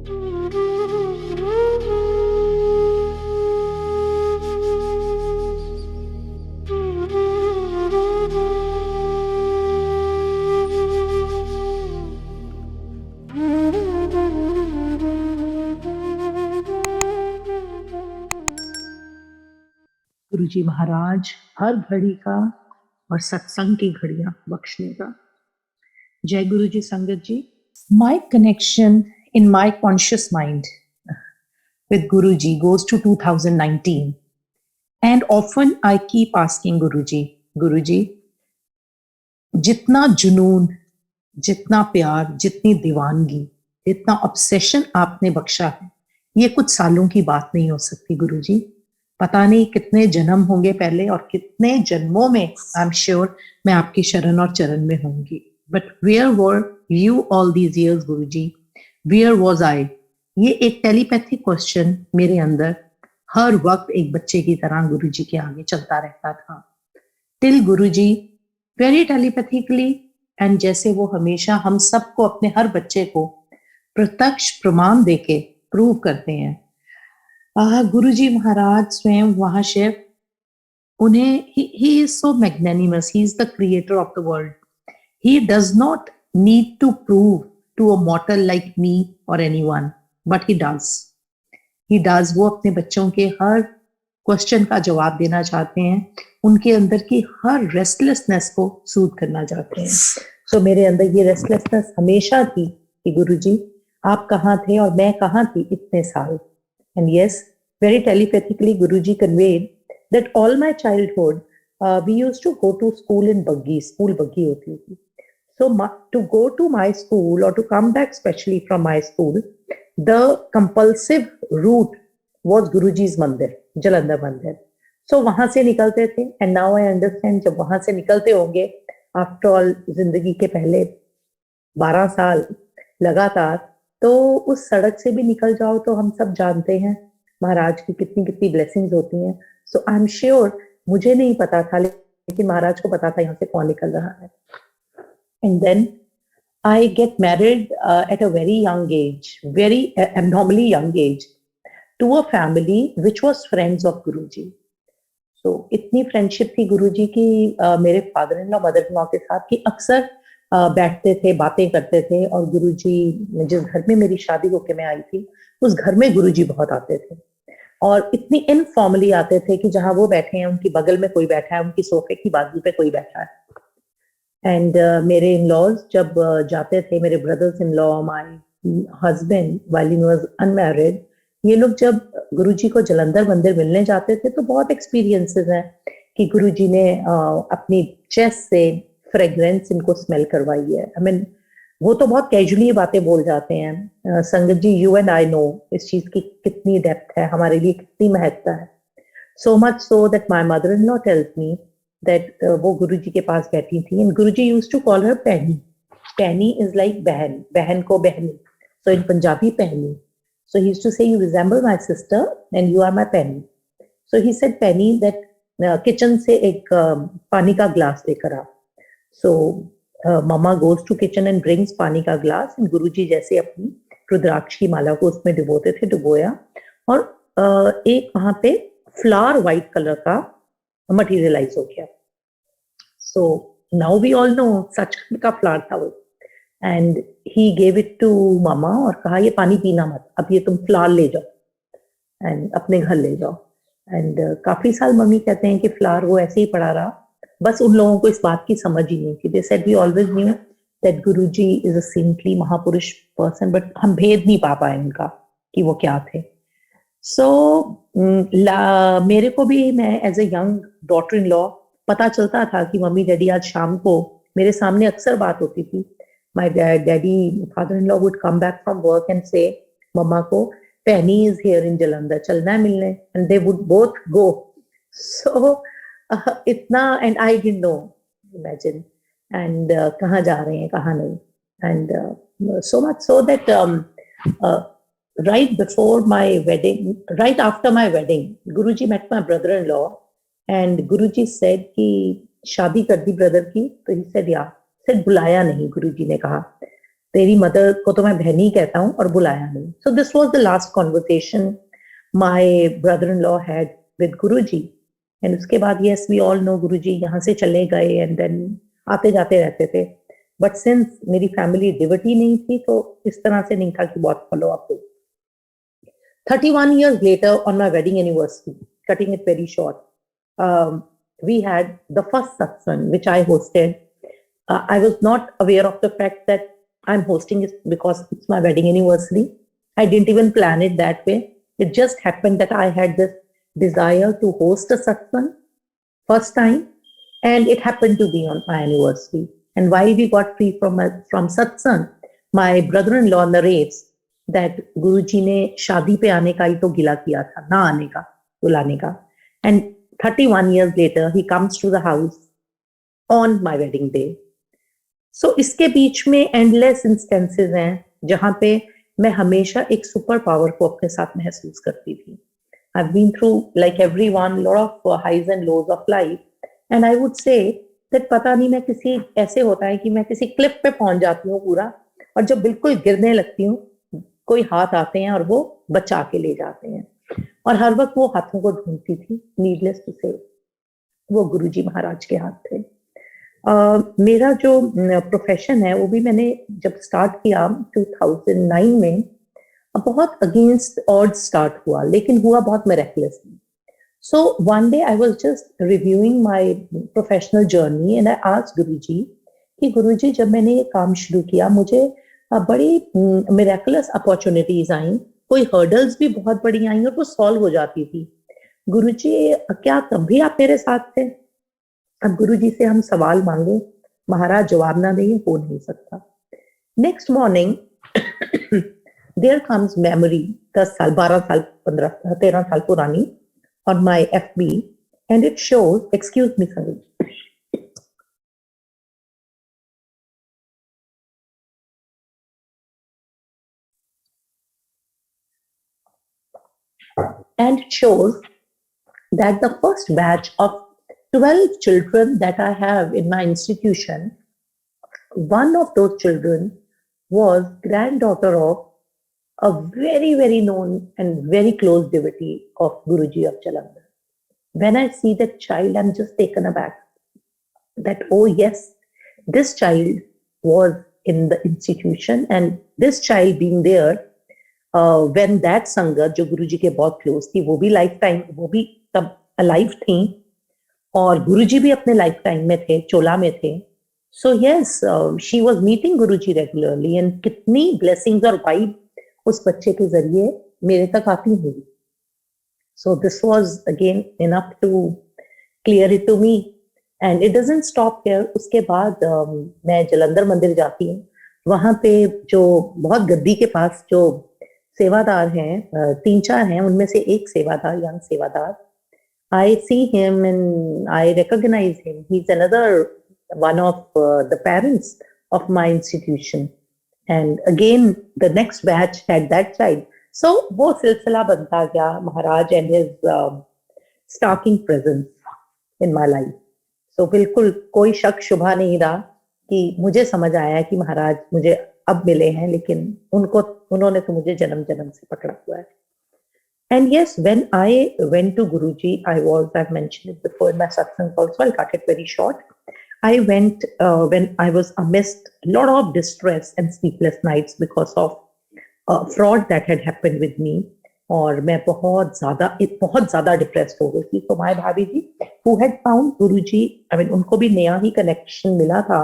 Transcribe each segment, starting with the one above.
गुरुजी महाराज हर घड़ी का और सत्संग की घड़ियां बख्शने का। जय गुरुजी संगत जी। My connection in my conscious mind with Guruji goes to 2019 and often I keep asking Guruji, जितना जुनून, जितना प्यार, जितनी दीवानगी, जितना ऑब्सेशन आपने बख्शा है, ये कुछ सालों की बात नहीं हो सकती गुरुजी। पता नहीं कितने जन्म होंगे पहले और कितने जन्मों में आई एम श्योर मैं आपकी शरण और चरण में होंगी। But where were you all these years Guruji, where was I? ये एक टेलीपैथिक क्वेश्चन मेरे अंदर हर वक्त एक बच्चे की तरह गुरुजी के आगे चलता रहता था till Guruji very telepathically and जैसे वो हमेशा हम सबको अपने हर बच्चे को प्रत्यक्ष प्रमाण देके प्रूव करते हैं। गुरुजी महाराज स्वयं वहां शिव उन्हें he is so magnanimous, he is the creator of the world, he does not need to prove to a mortal like me or anyone, but he does वो अपने बच्चों के हर क्वेश्चन का जवाब देना चाहते हैं, उनके अंदर की हर रेस्टलेसनेस को सूद करना चाहते हैं। सो मेरे अंदर ये रेस्टलेसनेस हमेशा थी कि गुरुजी आप कहाँ थे और मैं कहाँ थी इतने साल। And yes, very telepathically, Guruji conveyed that all my childhood, we used to go to school in buggy, school buggy hoti thi. So to go to my school or to come back specially from my school, the compulsive route was Guruji's mandir, Jalandhar mandir. So wahan se nikalte the and now I understand jab wahan se nikalte honge, after all zindagi ke pehle 12 साल लगातार, तो उस सड़क से भी निकल जाओ तो हम सब जानते हैं महाराज की कितनी कितनी ब्लेसिंग्स होती हैं। सो आई एम श्योर मुझे नहीं पता था लेकिन महाराज को पता था यहाँ से कौन निकल रहा है। And then I get married at a very young age, very abnormally young age, to a family which was friends of Guruji. So इतनी फ्रेंडशिप थी गुरुजी की मेरे father in law mother in law के साथ कि अक्सर बैठते थे, बातें करते थे। और गुरुजी जिस घर में मेरी शादी होके मैं आई थी उस घर में गुरुजी बहुत आते थे और इतनी इनफॉर्मली आते थे कि जहां वो बैठे हैं उनकी बगल में कोई बैठा है, उनकी सोफे की बाजू पे कोई बैठा है। एंड मेरे इन लॉज जब जाते थे, मेरे brothers in law, my husband while he was unmarried, ये लोग जब गुरुजी को जलंधर मंदिर मिलने जाते थे तो बहुत एक्सपीरियंसेस हैं कि गुरुजी ने अपनी चेस्ट से फ्रेग्रेंस इनको स्मेल करवाई है। आई मीन वो तो बहुत कैजुअली बातें बोल जाते हैं। संगत ji, you and I know इस चीज की कितनी डेप्थ है, हमारे लिए कितनी महत्ता है। So much so that my mother in law tells me that वो गुरुजी के पास बैठी थी and Guruji used to call her paini. Paini is like बहन, बहन को बहनी, सो in Punjabi paini. So he used to say you resemble my sister and you are my paini. So he said paini that kitchen से एक पानी का ग्लास लेकर आ। So mama goes to kitchen and brings पानी का ग्लास एंड गुरुजी जैसे अपनी रुद्राक्ष की माला को उसमें डुबोते थे, डुबोया और एक वहां पे फ्लावर व्हाइट कलर का मटेरियलाइज हो गया। So now we all know such का फ्लावर था वो। And he gave it to मामा और कहा ये पानी पीना मत, अब ये तुम फ्लावर ले जाओ एंड अपने घर ले जाओ। एंड काफी साल मम्मी कहते हैं कि फ्लावर वो ऐसे ही पड़ा रहा, बस उन लोगों को इस बात की समझ ही नहीं थी। They said we always knew that Guruji is a saintly mahapurush person, but हम भेद नहीं पा पाए इनका कि वो क्या थे। सो मेरे को भी, मैं as a young daughter in law, पता चलता था कि मम्मी डैडी आज शाम को मेरे सामने अक्सर बात होती थी। My daddy father in law would come back from work and से मम्मा को पैनी इज हियर इन जलंधर, चलना है मिलने, and they would both go. So इतना, and I didn't know, imagine, and कहाँ जा रहे हैं कहाँ नहीं। And so much so that right before my wedding, right after my wedding, Guruji met my brother-in-law and Guruji said कि शादी कर दी ब्रदर की, तो he said yeah, said बुलाया नहीं, गुरुजी ने कहा तेरी मदर को तो मैं बहनी कहता हूँ और बुलाया नहीं. So this was the last conversation my brother-in-law had with Guruji. And उसके बाद yes we all know Guruji यहाँ से चले गए and then आते जाते रहते थे. But since मेरी family devotee नहीं थी तो इस तरह से नहीं था कि बहुत follow up हो. 31 years later on my wedding anniversary, cutting it very short, we had the first satsang which I hosted. I was not aware of the fact that I'm hosting it because it's my wedding anniversary. I didn't even plan it that way. It just happened that I had this desire to host a satsang first time, and it happened to be on my anniversary. And while we got free from satsang, my brother-in-law narrates that Guruji ने शादी पे आने का ही तो गिला किया था, ना आने का, बुलाने का. And 31 years later, he comes to the house on my wedding day. So इसके बीच में endless instances हैं जहाँ पे मैं हमेशा एक सुपर पावर को अपने साथ महसूस करती थी. I've been through, like everyone, lot of highs and lows of life, and I would say that पता नहीं मैं किसी ऐसे होता है कि मैं किसी क्लिफ पे पहुंच जाती हूँ पूरा, और जब बिल्कुल गिरने लगती हूँ कोई हाथ आते हैं और वो बचा के ले जाते हैं. और हर वक्त वो हाथों को ढूंढती थी. नीडलेस टू से वो गुरुजी महाराज के हाथ थे. मेरा जो प्रोफेशन है वो भी मैंने जब स्टार्ट किया 2009 में, बहुत अगेंस्ट ऑड स्टार्ट हुआ, लेकिन हुआ बहुत miraculously. So one day I was just reviewing my professional journey and I asked Guruji कि गुरुजी जब मैंने ये काम शुरू किया मुझे बड़ी मिरेकलस अपॉर्चुनिटीज आई, कोई हर्डल्स भी बहुत बड़ी आई और वो सॉल्व हो जाती थी. गुरुजी क्या तब भी आप मेरे साथ थे? अब गुरुजी से हम सवाल मांगे, महाराज जवाब ना दें, हो नहीं सकता. Next morning there comes memory, 10 साल 12 साल 15 13 साल पुरानी, on my FB, and it shows, excuse me Sangeet, and it shows that the first batch of 12 children that I have in my institution, one of those children was granddaughter of a very, very known and very close devotee of Guruji of Jalandhar. When I see that child, I'm just taken aback that, oh yes, this child was in the institution, and this child being there when that संगत जो गुरुजी के बहुत close थी वो भी life time, वो भी तब अलाइव थी और गुरुजी भी अपने लाइफ टाइम में थे, चोला में थे. So yes, she was meeting Guruji regularly, and कितनी ब्लेसिंग्स और वाइब उस बच्चे के जरिए मेरे तक आती हुई. So this was again enough to clear it to me, and it doesn't stop here. उसके बाद मैं जलंधर मंदिर जाती हूँ. वहां पे जो बहुत गद्दी के पास जो सेवादार हैं, 3-4 हैं, उनमें से एक सेवादार, यंग सेवादार, I see him and I recognize him. He's another one of the parents of my institution. And again, the next batch had that child. So वो सिलसिला बनता गया, महाराज and his stalking presence in my life. So बिल्कुल कोई शक शुभा नहीं रहा कि मुझे समझ आया कि महाराज मुझे अब मिले हैं, लेकिन उन्होंने तो मुझे जन्म जन्म से पकड़ा हुआ है. And yes, when I went to Guruji, I've mentioned it before in my satsang also, I'll cut it very short. I went when I was amidst a lot of distress and sleepless nights because of fraud that had happened with me. और मैं बहुत ज़्यादा depressed हो गई थी. तो my भाभी जी who had found Guruji, I mean उनको भी नया ही कनेक्शन मिला था,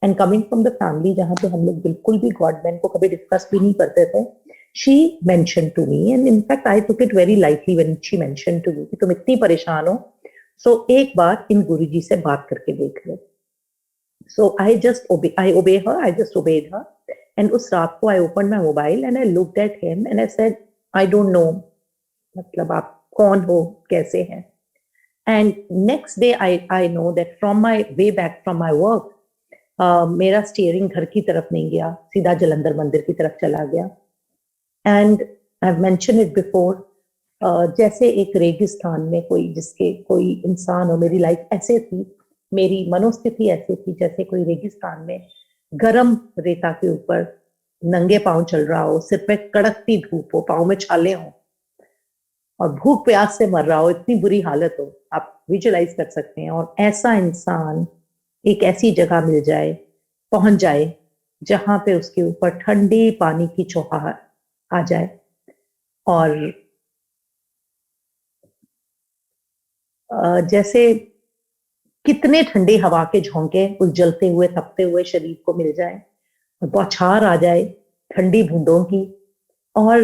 and coming from the family जहाँ पे हम लोग बिल्कुल भी गॉडमैन को कभी डिस्कस भी नहीं करते थे, she mentioned to me, and in fact I took it very lightly when she mentioned to me कि तुम इतनी परेशान हो, so एक बार इन गुरुजी से बात करके देख लो. So I just obeyed her, and उस रात को I opened my mobile and I looked at him and I said, I don't know, मतलब आप कौन हो, कैसे हैं. And next day I know that from my way back from my work, मेरा स्टीयरिंग घर की तरफ नहीं गया, सीधा जलंधर मंदिर की तरफ चला गया. And I've mentioned it before, जैसे एक रेगिस्तान में कोई इंसान हो, मेरी लाइफ ऐसे थी, मेरी मनोस्थिति ऐसे थी जैसे कोई रेगिस्तान में गर्म रेता के ऊपर नंगे पांव चल रहा हो, सिर पे कड़कती धूप हो, पांव में छाले हो और भूख प्यास से मर रहा हो, इतनी बुरी हालत हो, आप विजुलाइज कर सकते हैं। और ऐसा इंसान एक ऐसी जगह मिल जाए, पहुंच जाए जहां पे उसके ऊपर ठंडी पानी की चौहाट आ जाए और जैसे कितने ठंडी हवा के झोंके उस जलते हुए तपते हुए शरीर को मिल जाए, बौछार आ जाए ठंडी बूंदों की, और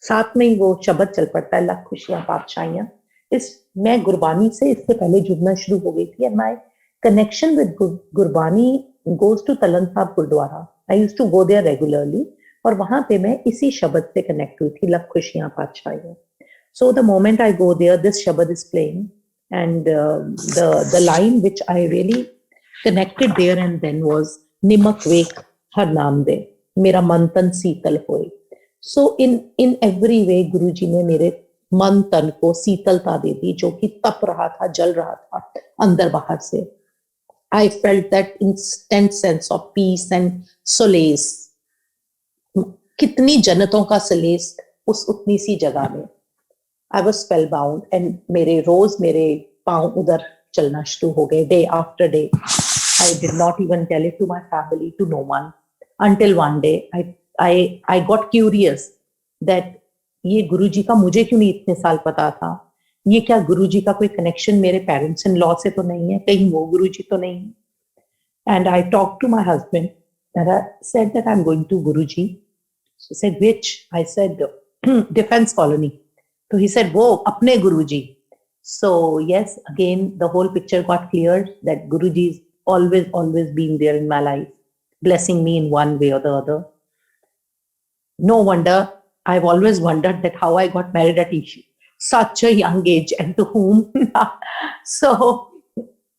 साथ में ही वो शब्द चल पड़ता है, लख खुशियां पातशाइयां। इस मैं गुरबानी से इससे पहले जुड़ना शुरू हो गई थी, and my connection with Gurbani goes to Talhan Sahib Gurudwara. I used to go there regularly, और वहां पे मैं इसी शब्द से कनेक्ट हुई थी, लख खुशियां पातशाइयां। So the moment I go there, this Shabad is playing, and the line which I really connected there and then was Nimak Vek Har Naam De, मेरा मन तन शीतल होए। So in every way गुरुजी ने मेरे मन तन को शीतलता दे दी, जो कि तप रहा था, जल रहा था अंदर बाहर से। I felt that instant sense of peace and solace, कितनी जन्नतों का सलेस उस उतनी सी जगह में। I was spellbound, and मेरे रोज मेरे पांव उधर चलना शुरू हो गए, day after day. I did not even tell it to my family, to no one, until one day I got curious that ये गुरुजी का मुझे क्यों नहीं इतने साल पता था, ये क्या गुरुजी का कोई कनेक्शन मेरे पेरेंट्स इन लॉ से तो नहीं है, कहीं वो गुरुजी तो नहीं है। And I talked to my husband and I said that I'm going to Guruji. He said, which? I said, defense colony. So he said, wo, apne Guruji. So yes, again, the whole picture got cleared that Guruji is always been there in my life, blessing me in one way or the other. No wonder, I've always wondered that how I got married at such a young age and to whom. So,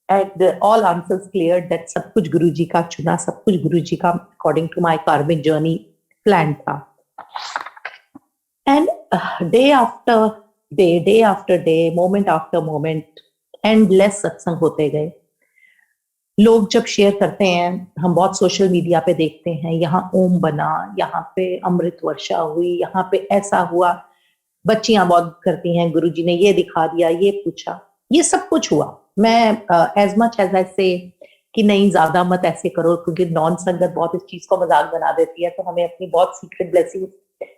and all answers cleared that सब कुछ गुरुजी का चुना, सब कुछ गुरुजी का according to my karmic journey planned था। And day after day, moment after moment, endless सत्संग होते गए। लोग जब शेयर करते हैं, हम बहुत सोशल मीडिया पे देखते हैं, यहाँ ओम बना, यहाँ पे अमृत वर्षा हुई, यहाँ पे ऐसा हुआ, बच्चियां बहुत करती हैं, गुरुजी ने ये दिखा दिया, ये पूछा, ये सब कुछ हुआ। मैं एज मच एज आई से कि नहीं ज्यादा मत ऐसे करो, क्योंकि नॉन संगत बहुत इस चीज को मजाक बना देती है, तो हमें अपनी बहुत सीक्रेट ब्लेसिंग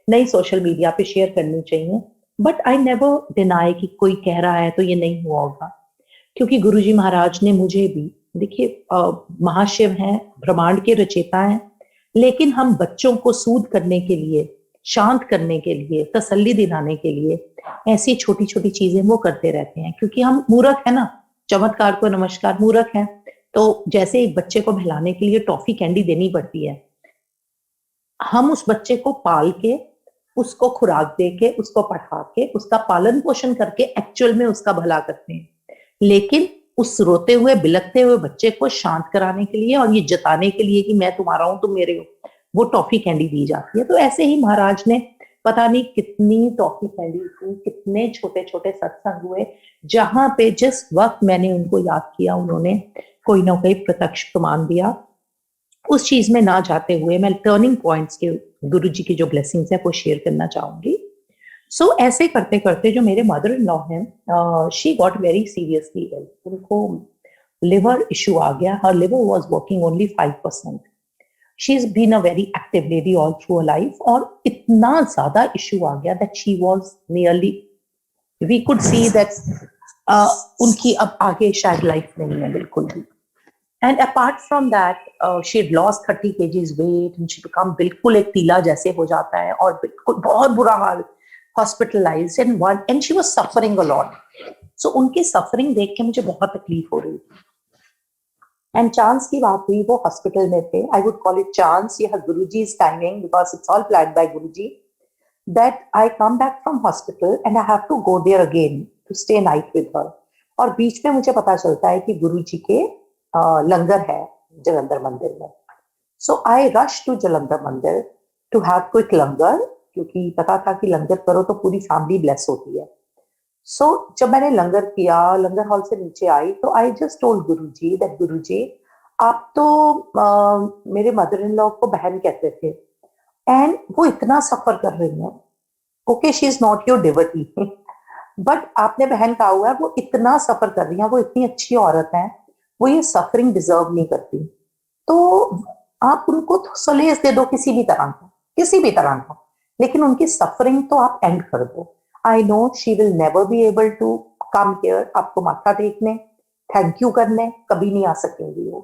नहीं सोशल मीडिया पे शेयर करनी चाहिए। बट आई नेवर डिनाई कि कोई कह रहा है तो ये नहीं हुआ होगा, क्योंकि गुरुजी महाराज ने मुझे भी, देखिए महाशिव हैं, ब्रह्मांड के रचयिता हैं, लेकिन हम बच्चों को सूद करने के लिए, शांत करने के लिए, तसल्ली दिलाने के लिए ऐसी छोटी छोटी चीजें वो करते रहते हैं, क्योंकि हम मूर्ख है ना, चमत्कार को नमस्कार, मूर्ख है। तो जैसे एक बच्चे को बहलाने के लिए टॉफी कैंडी देनी पड़ती है, हम उस बच्चे को पाल के, उसको खुराक दे के, उसको पढ़ा के, उसका पालन पोषण करके एक्चुअल में उसका भला करते हैं। लेकिन उस रोते हुए बिलखते हुए बच्चे को शांत कराने के लिए और ये जताने के लिए कि मैं तुम्हारा हूं, तुम मेरे हो, वो टॉफी कैंडी दी जाती है। तो ऐसे ही महाराज ने पता नहीं कितनी टॉफी कैंडी थी, कितने छोटे छोटे सत्संग हुए, जहां पे जिस वक्त मैंने उनको याद किया, उन्होंने कोई ना कोई प्रत्यक्ष प्रमाण दिया। उस चीज में ना जाते हुए मैं टर्निंग पॉइंट्स के गुरुजी की जो ब्लेसिंग्स है वो शेयर करना चाहूंगी। सो ऐसे करते करते जो मेरे मदर इन लॉ हैं, she got very seriously ill, उनको लिवर इशू आ गया, her liver was working only 5%। She is been a very active lady all through a life, और इतना ज्यादा इशू आ गया that she was nearly, we could see that उनकी अब आगे शायद लाइफ नहीं है बिल्कुल भी। And apart from that, she had lost 30 kgs weight and she become बिल्कुल एक तीला जैसे हो जाता है, और बिल्कुल बहुत बुरा हाल, hospitalized and she was suffering a lot. So उनकी suffering देख के मुझे बहुत तकलीफ हो रही थी। And chance की बात हुई, वो hospital में थे। I would call it chance, ये Guruji's timing, because it's all planned by Guruji, that I come back from hospital and I have to go there again to stay night with her. और बीच में मुझे पता चलता है कि गुरुजी के लंगर है जलंधर मंदिर में। सो आई रश टू जलंधर मंदिर टू हैव क्विक लंगर, क्योंकि पता था कि लंगर करो तो पूरी फैमिली ब्लेस होती है। सो जब मैंने लंगर किया, लंगर हॉल से नीचे आई, तो I just told Guruji that Guruji, आप तो मेरे मदर इन लॉ को बहन कहते थे, एंड वो इतना सफर कर रही है. Okay, she is not your devotee, but आपने बहन कहा हुआ है वो इतना सफर कर रही है, वो इतनी अच्छी औरत है, वो ये सफरिंग डिजर्व नहीं करती. तो आप उनको सलेस दे दो किसी भी तरह का, किसी भी तरह का, लेकिन उनकी सफरिंग तो आप एंड कर दो. I know she will never be able to come here आपको माथा टेकने, थैंक यू करने, कभी नहीं आ सकेंगी वो.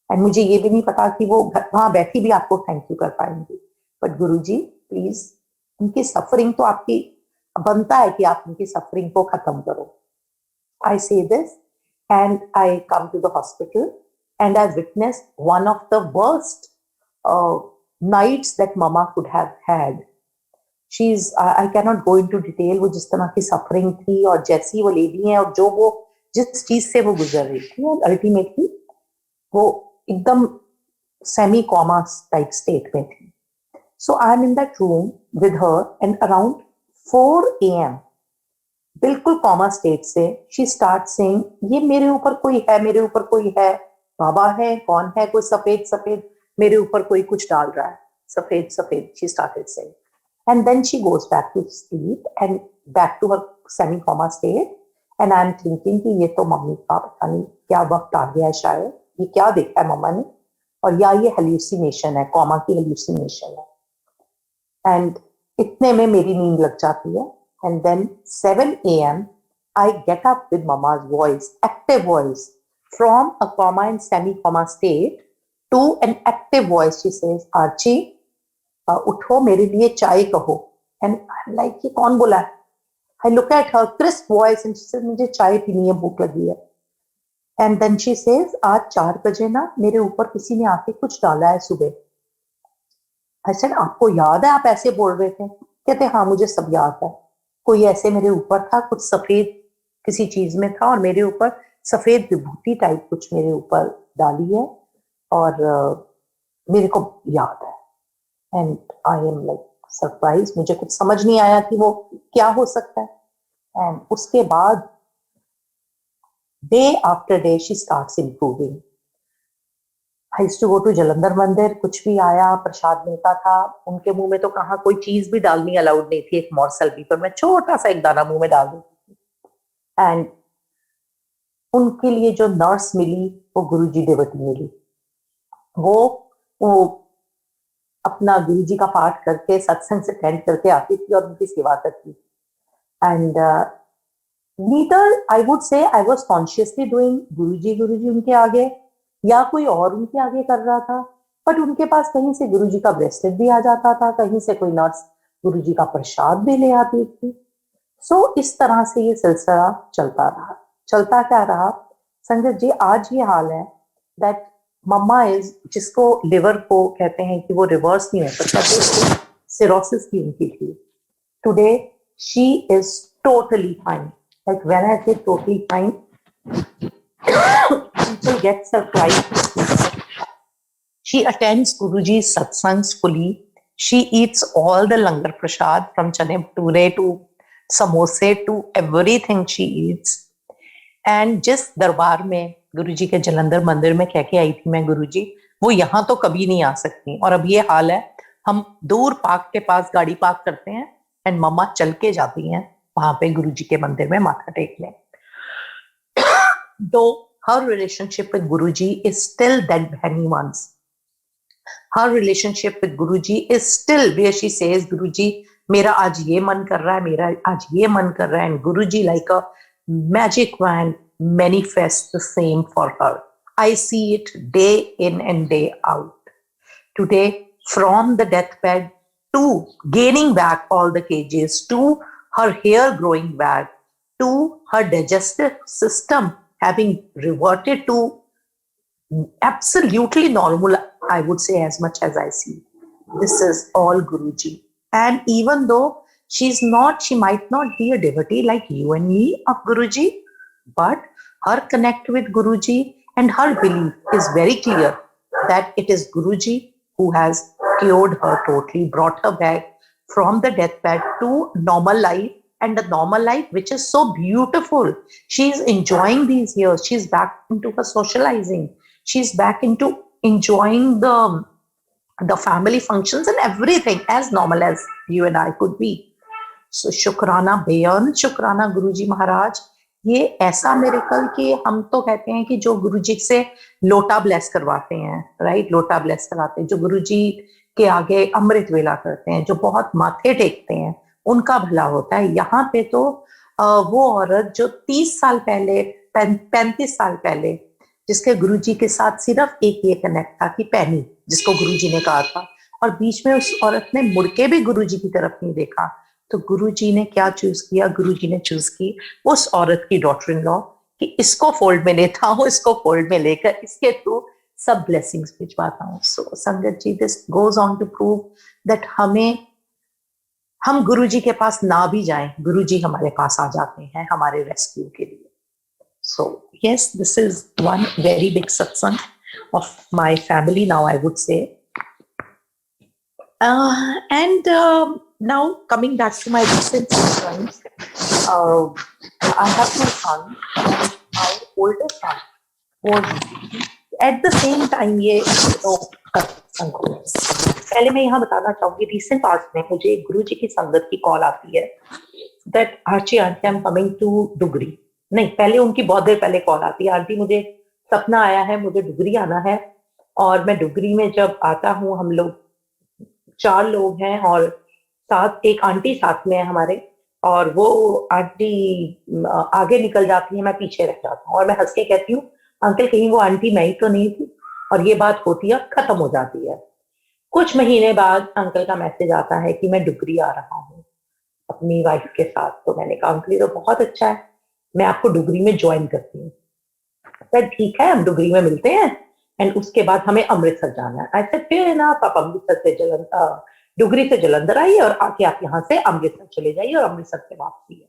एंड मुझे ये भी नहीं पता कि वो वहां बैठी भी आपको थैंक यू कर पाएंगी. बट गुरुजी प्लीज, उनकी सफरिंग तो आपकी बनता है कि आप उनकी सफरिंग को खत्म करो. I say this and I come to the hospital and I witnessed one of the worst nights that Mama could have had. I cannot go into detail, वो जिस तरह की सफरिंग थी और जैसी वो लेडी है और जो वो जिस चीज से वो गुजर रही थी, और अल्टीमेटली वो एकदम सेमी कॉमा टाइप स्टेट में थी. So I am in that room with her and around 4 AM बिल्कुल कॉमा स्टेट से शी स्टार्ट सेइंग, ये मेरे ऊपर कोई है, मेरे ऊपर कोई है, बाबा है, कौन है, कोई सफेद सफेद मेरे ऊपर कोई कुछ डाल रहा है, सफेद सफेद, she started saying. And then she goes back to sleep and back to her semi coma state. And I am thinking कि ये तो मम्मी का पता नहीं क्या वक्त आ गया है, शायद ये क्या देखा है मम्मा ने, और या ये हेल्यूसिनेशन है, कॉमा की हेल्यूसिनेशन है. एंड इतने में मेरी नींद लग जाती है. And then 7 AM I get up with mamma's voice, active voice, from a comma and semi-comma state to an active voice. She says, Archie, उठो, मेरे लिए चाय कहो. And I'm like, ये कौन बोला है? I look at her crisp voice and she says, मुझे चाय पीनी है, भूख लगी है. And then she says, आज 4 बजे ना मेरे ऊपर किसी ने आके कुछ डाला है सुबह. I said, आपको याद है आप ऐसे बोल रहे थे? कहते हाँ मुझे सब याद है. कोई ऐसे मेरे ऊपर था, कुछ सफेद किसी चीज में था और मेरे ऊपर सफेद विभूति टाइप कुछ मेरे ऊपर डाली है और मेरे को याद है. And I am like surprise, मुझे कुछ समझ नहीं आया कि वो क्या हो सकता है. एंड उसके बाद day after day she starts improving. I used to go to Jalandhar mandir, कुछ भी आया प्रसाद मिलता था, उनके मुंह में तो कहाँ कोई चीज भी डालनी अलाउड नहीं थी, एक मॉर्सल भी, पर मैं छोटा सा एक दाना मुंह में डाल देती थी. एंड उनके लिए जो नर्स मिली वो गुरुजी देवती मिली. वो अपना गुरुजी का पाठ करके सत्संग से अटेंड करके आती थी और उनकी सेवा करती. And neither I would say I was consciously doing Guruji उनके आगे या कोई और उनके आगे कर रहा था, बट उनके पास कहीं से गुरुजी का ब्रेसलेट भी आ जाता था, कहीं से कोई नर्स गुरुजी का प्रसाद भी ले आती थी. सो इस तरह से ये सिलसिला चलता रहा. चलता क्या रहा संगत जी, आज ये हाल है दैट मम्मा इज, जिसको लिवर को कहते हैं कि वो रिवर्स नहीं हो सकता, तो सिरोसिस की उनकी थी. Today she is totally fine. Like when I say totally fine, people get surprised. She attends Guruji's satsangs fully. She eats all the langar prasad from chane bhature to समोसे to everything she eats. And जिस दरबार में गुरुजी के जलंधर मंदिर में कह के आई थी मैं, गुरुजी वो यहाँ तो कभी नहीं आ सकती, और अब ये हाल है, हम दूर पार्क के पास गाड़ी पार्क करते हैं एंड मम्मा चल के जाती हैं वहां पे गुरुजी के मंदिर में माथा टेकने. Though her relationship with Guruji is still that बहनी once. Her relationship with Guruji is still where she says, Guruji मेरा आज ये मन कर रहा है, मेरा आज ये मन कर रहा है, and Guruji like a magic wand manifest the same for her. I see it day in and day out. Today, from the deathbed to gaining back all the kgs, to her hair growing back, to her digestive system having reverted to absolutely normal, I would say, as much as I see. This is all Guruji. And even though she might not be a devotee like you and me of Guruji, but her connect with Guruji and her belief is very clear that it is Guruji who has cured her totally, brought her back from the deathbed to normal life, and the normal life which is so beautiful. She is enjoying these years. She's back into her socializing. She's back into enjoying the the family functions and everything as normal as you and I could be. So शुक्राना, बेअंत शुक्राना गुरुजी महाराज। ये ऐसा miracle कि हम तो कहते हैं कि जो गुरुजी से लोटा ब्लेस करवाते हैं, राइट, लोटा ब्लेस कराते हैं, जो गुरुजी के आगे अमृत वेला करते हैं, जो बहुत माथे टेकते हैं, उनका भला होता है। यहाँ पे तो वो औरत जो 30 साल पहले, 35 साल पहले, जिसके गुरुजी के साथ सिर्फ एक ये कनेक्ट था कि पैनी, जिसको गुरुजी ने कहा था, और बीच में उस औरत ने मुड़ के भी गुरुजी की तरफ नहीं देखा, तो गुरुजी ने क्या चूज किया? गुरुजी ने चूज की उस औरत की डॉटर इन लॉ कि इसको फोल्ड में लेता हूँ, इसको फोल्ड में लेकर इसके थ्रू सब ब्लेसिंग्स भिजवाता हूँ। So sangat ji, this goes on to prove that हम गुरुजी के पास ना भी जाएं, गुरुजी हमारे पास आ जाते हैं हमारे रेस्क्यू के लिए। So yes, this is one very big satsang of my family now, I would say. And now coming back to my recent satsang, I have two sons. My older son was at the same time ये satsang को। पहले मैं यहाँ बताना चाहूंगी, recent past में मुझे गुरुजी की संगत की कॉल आती है that Archie aunty I am coming to Dugri. नहीं, पहले उनकी बहुत देर पहले कॉल आती है, आंटी मुझे सपना आया है, मुझे डुगरी आना है। और मैं डुगरी में जब आता हूँ, हम लोग 4 लोग हैं और साथ एक आंटी साथ में है हमारे, और वो आंटी आगे निकल जाती है, मैं पीछे रह जाता हूँ, और मैं हंस के कहती हूँ अंकल कहीं वो आंटी मैं ही तो नहीं थी, और ये बात होती है, खत्म हो जाती है। कुछ महीने बाद अंकल का मैसेज आता है कि मैं डुगरी आ रहा हूँ अपनी वाइफ के साथ। तो मैंने कहा अंकल ये तो बहुत अच्छा है, मैं आपको डुगरी में ज्वाइन करती हूँ। सर ठीक है, हम डुगरी में मिलते हैं, एंड उसके बाद हमें अमृतसर जाना है। ऐसे फिर ना आप अमृतसर से डुगरी से जलंधर आइए और आके आप यहाँ से अमृतसर चले जाइए और अमृतसर से वापसी है।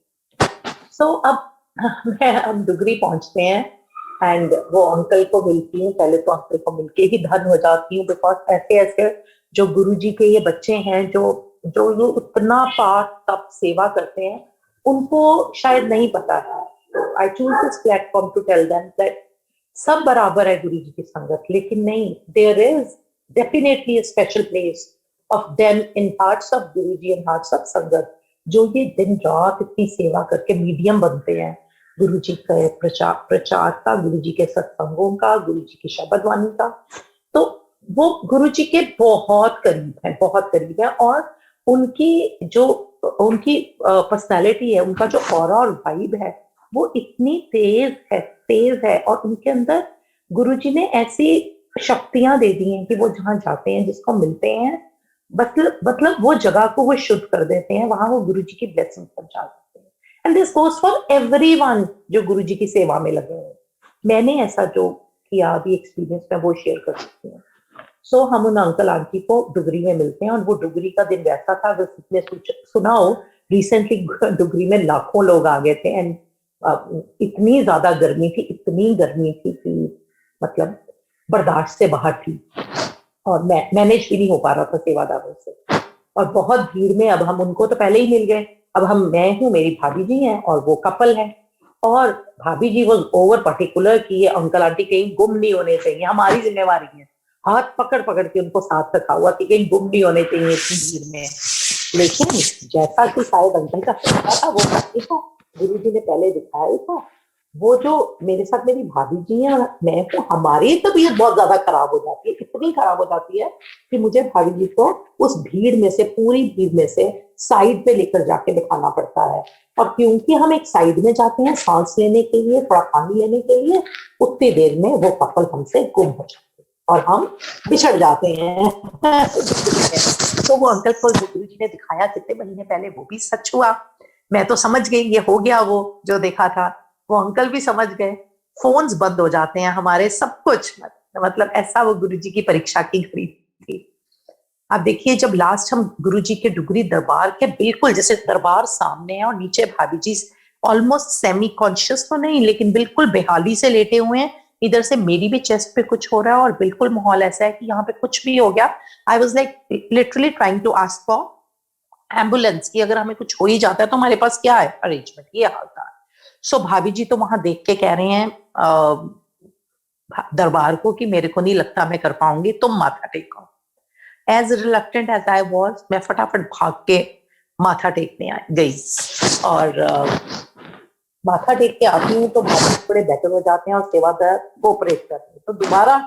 सो अब डुगरी पहुंचते हैं एंड वो अंकल को मिलती हूँ। पहले तो अंकल को मिलके ही धन हो जाती हूँ, बिकॉज ऐसे ऐसे जो गुरुजी के ये बच्चे हैं, जो ये इतना पाठ तप सेवा करते हैं, उनको शायद नहीं पता है। तो I choose this platform to tell them that सब बराबर है गुरुजी की संगत, लेकिन नहीं, there is definitely a special place of them in hearts of Guruji and hearts of sangat, जो ये दिन रात इतनी सेवा करके मीडियम बनते हैं गुरुजी के प्रचार का, गुरुजी के सत्संगों का, गुरुजी की शब्द वाणी का। तो वो गुरुजी के बहुत करीब है, और उनकी पर्सनालिटी है, उनका जो ऑरा और वाइब है वो इतनी तेज है, और उनके अंदर गुरुजी ने ऐसी शक्तियां दे दी हैं कि वो जहां जाते हैं, जिसको मिलते हैं, मतलब वो जगह को वो शुद्ध कर देते हैं, वहां वो गुरुजी की ब्लेसिंग पहुंचा देते हैं। And this goes for everyone जो गुरुजी की सेवा में लगे हैं। मैंने ऐसा जो किया अभी एक्सपीरियंस में वो शेयर कर सकती हूँ। सो हम उन अंकल आंटी को डुगरी में मिलते हैं, और वो डुगरी का दिन वैसा था, अगर किसने सुना हो, रिसेंटली डुगरी में लाखों लोग आ गए थे, एंड इतनी ज्यादा गर्मी थी कि मतलब बर्दाश्त से बाहर थी, और मैनेज भी नहीं हो पा रहा था सेवादारों से, और बहुत भीड़ में अब हम उनको तो पहले ही मिल गए। अब मैं हूँ, मेरी भाभी जी हैं, और वो कपल है, और भाभी जी वो ओवर पर्टिकुलर कि ये अंकल आंटी कहीं गुम नहीं होने चाहिए, हमारी जिम्मेवारी है। हाथ पकड़ पकड़ के उनको साथ रखा हुआ कि कहीं गुम नहीं होने चाहिए इतनी भीड़ में। लेकिन जैसा कि शायद अंकल का सपना था वो करते था, गुरु जी ने पहले दिखाया था। वो जो मेरे साथ मेरी भाभी जी हैं और मैं हूँ, हमारी तबीयत बहुत ज्यादा खराब हो जाती है, इतनी खराब हो जाती है कि मुझे भाभी जी को उस भीड़ में से, पूरी भीड़ में से साइड पे लेकर जाके दिखाना पड़ता है। और क्योंकि हम एक साइड में जाते हैं सांस लेने के लिए, थोड़ा पानी लेने के लिए, उतनी देर में वो कपल हमसे गुम हो जाते हैं और हम बिछड़ जाते हैं। तो वो अंकल को गुरु जी ने दिखाया कितने महीने पहले, वो भी सच हुआ। मैं तो समझ गई ये हो गया, वो जो देखा था वो अंकल भी समझ गए। फोन्स बंद हो जाते हैं हमारे, सब कुछ, मतलब ऐसा वो गुरुजी की परीक्षा की घड़ी थी। आप देखिए, जब लास्ट हम गुरुजी के डुगरी दरबार के बिल्कुल जैसे दरबार सामने है और नीचे भाभी जी ऑलमोस्ट सेमी कॉन्शियस तो नहीं, लेकिन बिल्कुल बेहाली से लेटे हुए हैं। इधर से मेरी भी चेस्ट पे कुछ हो रहा है और बिल्कुल माहौल ऐसा है कि यहाँ पे कुछ भी हो गया। I was like literally trying to ask for ambulance की, अगर हमें कुछ हो ही जाता है तो हमारे पास क्या है अरेंजमेंट, ये हाल था। सो भाभी जी तो वहां देख के कह रहे हैं दरबार को कि मेरे को नहीं लगता मैं कर पाऊंगी, तुम माथा टेको। As reluctant as I was, मैं फटाफट भाग के माथा टेकने गई और माथा टेक के आती हूँ तो भाभी थोड़े बेटर हो जाते हैं और सेवादार कोऑपरेट करते हैं, तो दोबारा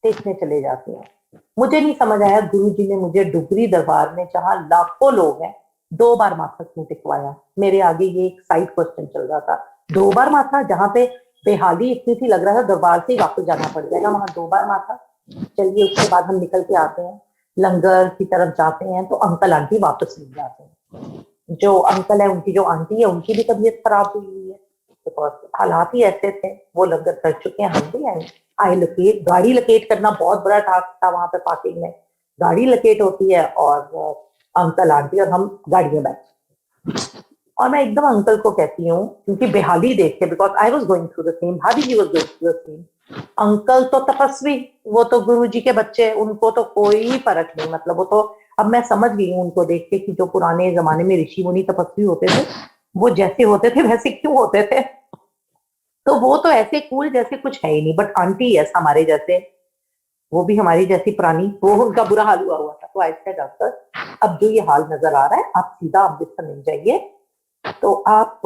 टेकने चले जाते हैं। मुझे नहीं समझ आया गुरुजी ने मुझे डुगरी दरबार में जहां लाखों लोग हैं 2 बार माथा क्यों टिकवाया। मेरे आगे ये एक साइड क्वेश्चन चल रहा था, 2 बार माथा, जहां पे बेहाली इतनी थी लग रहा था दरबार से ही वापस जाना पड़ जाएगा, वहां 2 बार माथा। चलिए उसके बाद हम निकल के आते हैं, लंगर की तरफ जाते हैं तो अंकल आंटी वापस ले जाते हैं। जो अंकल है उनकी जो आंटी है उनकी भी तबीयत खराब हुई है, तो हालात ही ऐसे थे, वो लंगर कर चुके हैं, हम भी आए। आई लोकेट, गाड़ी लोकेट करना बहुत बड़ा टास्क था वहां पे, पार्किंग में गाड़ी लोकेट होती है और अंकल आंटी और हम गाड़ी में बैठे, और मैं एकदम अंकल को कहती हूँ क्योंकि बेहाली देख के, because I was going through the same, Bhabhi ji was going through the same. Uncle तो तपस्वी, वो तो गुरु जी के बच्चे, उनको तो कोई फर्क नहीं, मतलब वो तो, अब मैं समझ गई हूँ उनको देख के कि जो पुराने जमाने में ऋषि मुनि तपस्वी होते थे वो जैसे होते थे वैसे क्यों होते थे, तो वो तो ऐसे कूल जैसे कुछ है ही नहीं। बट आंटी यस हमारे जैसे, वो भी हमारी जैसी पुरानी, वो उनका बुरा हाल हुआ हुआ था, तो आई सेड डॉक्टर अब जो ये हाल नजर आ रहा है आप सीधा अमृतसर नहीं जाइए, तो आप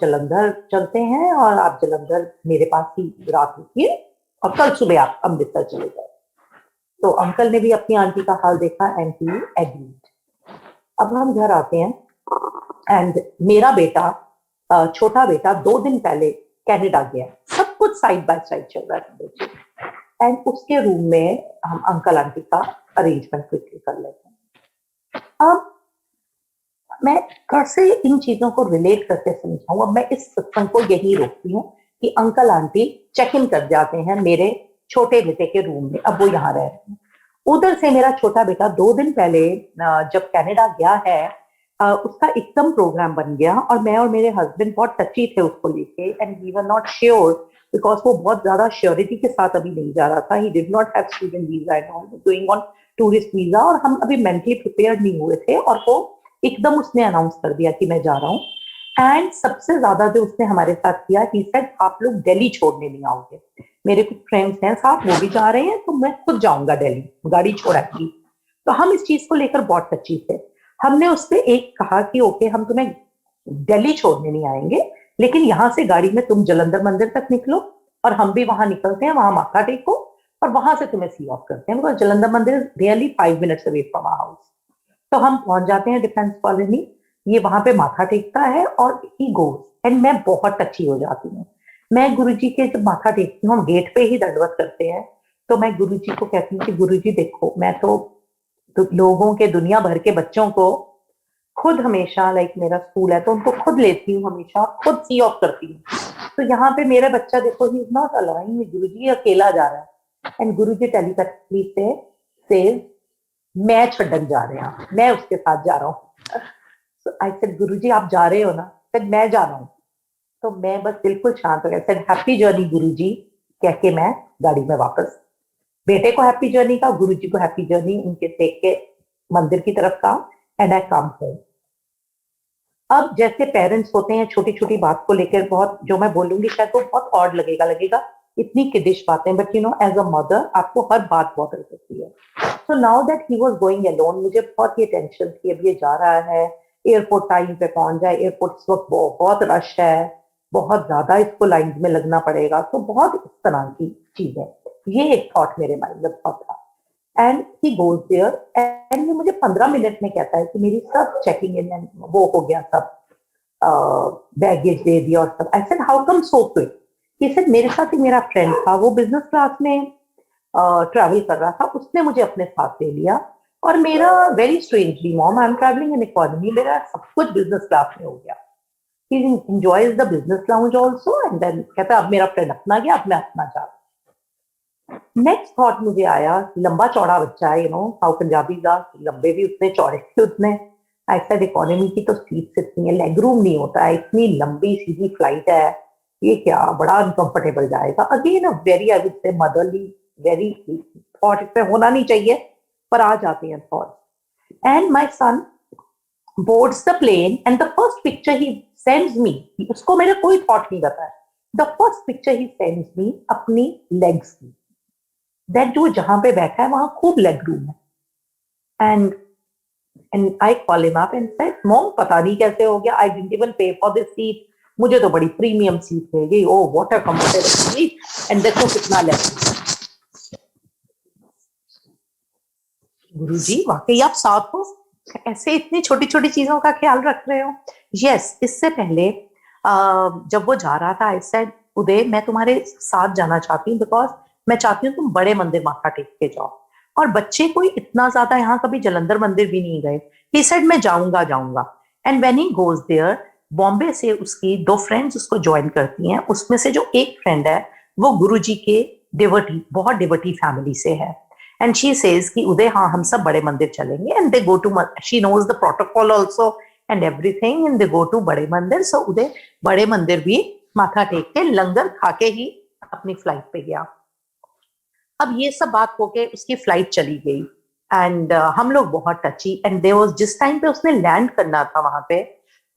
जलंधर चलते हैं और आप जलंधर मेरे पास ही रात रुकिए और कल सुबह आप अमृतसर चले जाए। तो अंकल ने भी अपनी आंटी का हाल देखा एंड ही एग्रीड। अब हम घर आते हैं एंड मेरा बेटा, छोटा बेटा 2 दिन पहले कनाडा गया, सब कुछ साइड बाय साइड चल रहा है, एंड उसके रूम में हम अंकल आंटी का अरेंजमेंट क्विकली कर लेते हैं। अब मैं कैसे इन चीजों को रिलेट करके समझाऊं, अब मैं इस सत्संग को यही रोकती हूँ कि अंकल आंटी चेक इन कर जाते हैं मेरे छोटे बेटे के रूम में, अब वो यहाँ रह रहे हैं। उधर से मेरा छोटा बेटा 2 दिन पहले जब कनाडा गया है, उसका एकदम प्रोग्राम बन गया और मैं और मेरे हस्बैंड बहुत टची थे उसको लेके, and we were not sure because वो बहुत ज्यादा श्योरिटी के साथ अभी नहीं जा रहा था, he did not have student visa and all, going on tourist visa, और हम अभी मेंटली प्रिपेयर नहीं हुए थे, और वो एकदम उसने अनाउंस कर दिया कि मैं जा रहा हूँ। एंड सबसे ज्यादा जो उसने हमारे साथ किया, ही सेड आप लोग दिल्ली छोड़ने नहीं आओगे, मेरे कुछ फ्रेंड्स हैं साथ वो भी जा रहे हैं तो मैं खुद जाऊंगा दिल्ली, गाड़ी छोड़ाएंगी। तो हम इस चीज को लेकर बहुत टची थे। हमने उससे एक कहा कि ओके हम तुम्हें दिल्ली छोड़ने नहीं आएंगे, लेकिन यहाँ से गाड़ी में तुम जलंधर मंदिर तक निकलो और हम भी वहां निकलते हैं, वहां माथा टेको और वहां से तुम्हें सी ऑफ करते हैं, because Jalandhar mandir really 5 minutes away from our house. तो हम पहुंच जाते हैं डिफेंस कॉलोनी, ये वहां पे माथा टेकता है और ही गोज, एंड मैं बहुत अच्छी हो जाती हूँ। मैं गुरुजी के जब माथा टेकती हूँ, हम गेट पे ही दंडवत करते हैं, तो मैं गुरुजी को कहती हूँ कि गुरुजी देखो मैं तो लोगों के, दुनिया भर के बच्चों को खुद हमेशा, लाइक मेरा स्कूल है तो उनको खुद लेती हूँ हमेशा, खुद सी ऑफ करती हूँ, तो यहाँ पे मेरा बच्चा देखो ही इज नॉट अलाउइंग मी, गुरुजी अकेला जा रहा है, एंड गुरुजी टेलीपैथी से सेज मैं छड़न जा रहा हूँ, मैं उसके साथ जा रहा हूँ। सो आई सेड गुरुजी आप जा रहे हो ना, सर मैं जा रहा हूँ, तो मैं बस बिल्कुल शांत हो गया, सर हैप्पी जर्नी गुरुजी कह के मैं गाड़ी में वापस, बेटे को हैप्पी जर्नी का, गुरुजी को हैप्पी जर्नी उनके देख के मंदिर की तरफ का, एंड आई कम होम। अब जैसे पेरेंट्स होते हैं छोटी छोटी बात को लेकर, बहुत जो मैं बोलूंगी शायद वो बहुत ऑड लगेगा इतनी किडिश बातें, but you know as a mother आपको हर बात बहुत रह सकती है। So now that he was going alone, मुझे बहुत ये टेंशन थी अब ये जा रहा है, एयरपोर्ट टाइम पे पहुंच जाए, एयरपोर्ट इस वक्त बहुत रश है, बहुत ज्यादा इसको लाइन में लगना पड़ेगा, तो बहुत इस तरह की चीज है, ये एक थॉट मेरे माइंड में बहुत था। And he goes there and ये मुझे 15 मिनट में कहता है कि मेरी सब चेकिंग इन एंड वो हो गया, सब बैगेज दे दिया और सब। I said how come so quick, he said मेरे साथ ही मेरा फ्रेंड था, वो बिजनेस क्लास में ट्रैवल कर रहा था, उसने मुझे अपने साथ ले लिया, और मेरा very strangely mom I am travelling in economy, मेरा सब कुछ बिजनेस क्लास में हो गया। He enjoys the business lounge also, and then कहता अब मेरा फ्रेंड अपना गया, अब मैं अपना जा रहा। नेक्स्ट थॉट मुझे आया, लंबा चौड़ा बच्चा है, यू नो हाउ पंजाबी का, लंबे भी उतने चौड़े भी उतने, आई सेड इकोनॉमी की तो सीट्स इतनी है, लेग रूम नहीं होता है, इतनी लंबी सीधी फ्लाइट है, ये क्या बड़ा अनकंफर्टेबल जाएगा। Again a very I would say motherly very thought, इसमें होना नहीं चाहिए पर आ जाते हैं thought. And my son boards the plane and the first picture ही सेंड्स मी, उसको मेरा कोई थॉट नहीं बताया, द फर्स्ट पिक्चर ही सेंड्स मी अपनी लेग्स की, दैट जो जहां पे बैठा है वहां खूब लेग रूम है, and I call him up and said, Mom, पता नहीं कैसे हो गया, I didn't even pay for this seat, मुझे तो बड़ी प्रीमियम सीट मिल गई, oh what a comfortable seat, and देखो कितना लेफ्ट। गुरुजी वाकई आप साथ हो, ऐसे इतनी छोटी छोटी चीजों का ख्याल रख रहे हो। यस, इससे पहले जब वो जा रहा था आई सेड, उदय मैं तुम्हारे साथ जाना चाहती हूँ बिकॉज मैं चाहती हूँ तुम बड़े मंदिर माथा टेक के जाओ, और बच्चे कोई इतना ज्यादा यहाँ कभी जलंधर मंदिर भी नहीं गए। ही सेड मैं जाऊंगा जाऊंगा, and when he goes there, Bombay से उसकी 2 फ्रेंड्स उसको ज्वाइन करती हैं, उसमें से जो एक फ्रेंड है वो गुरुजी के डिवोटी, बहुत डिवोटी फैमिली से है, एंड शी सेज कि उदय हाँ हम सब बड़े मंदिर चलेंगे, and they go to, she knows the protocol also and everything, and they go to Bade Mandir. सो उदय बड़े मंदिर भी माथा टेक के लंगर खा के ही अपनी फ्लाइट पे गया। अब ये सब बात होके उसकी फ्लाइट चली गई, एंड हम लोग बहुत टची, एंड देयर वाज, जिस टाइम पे उसने लैंड करना था वहां पे,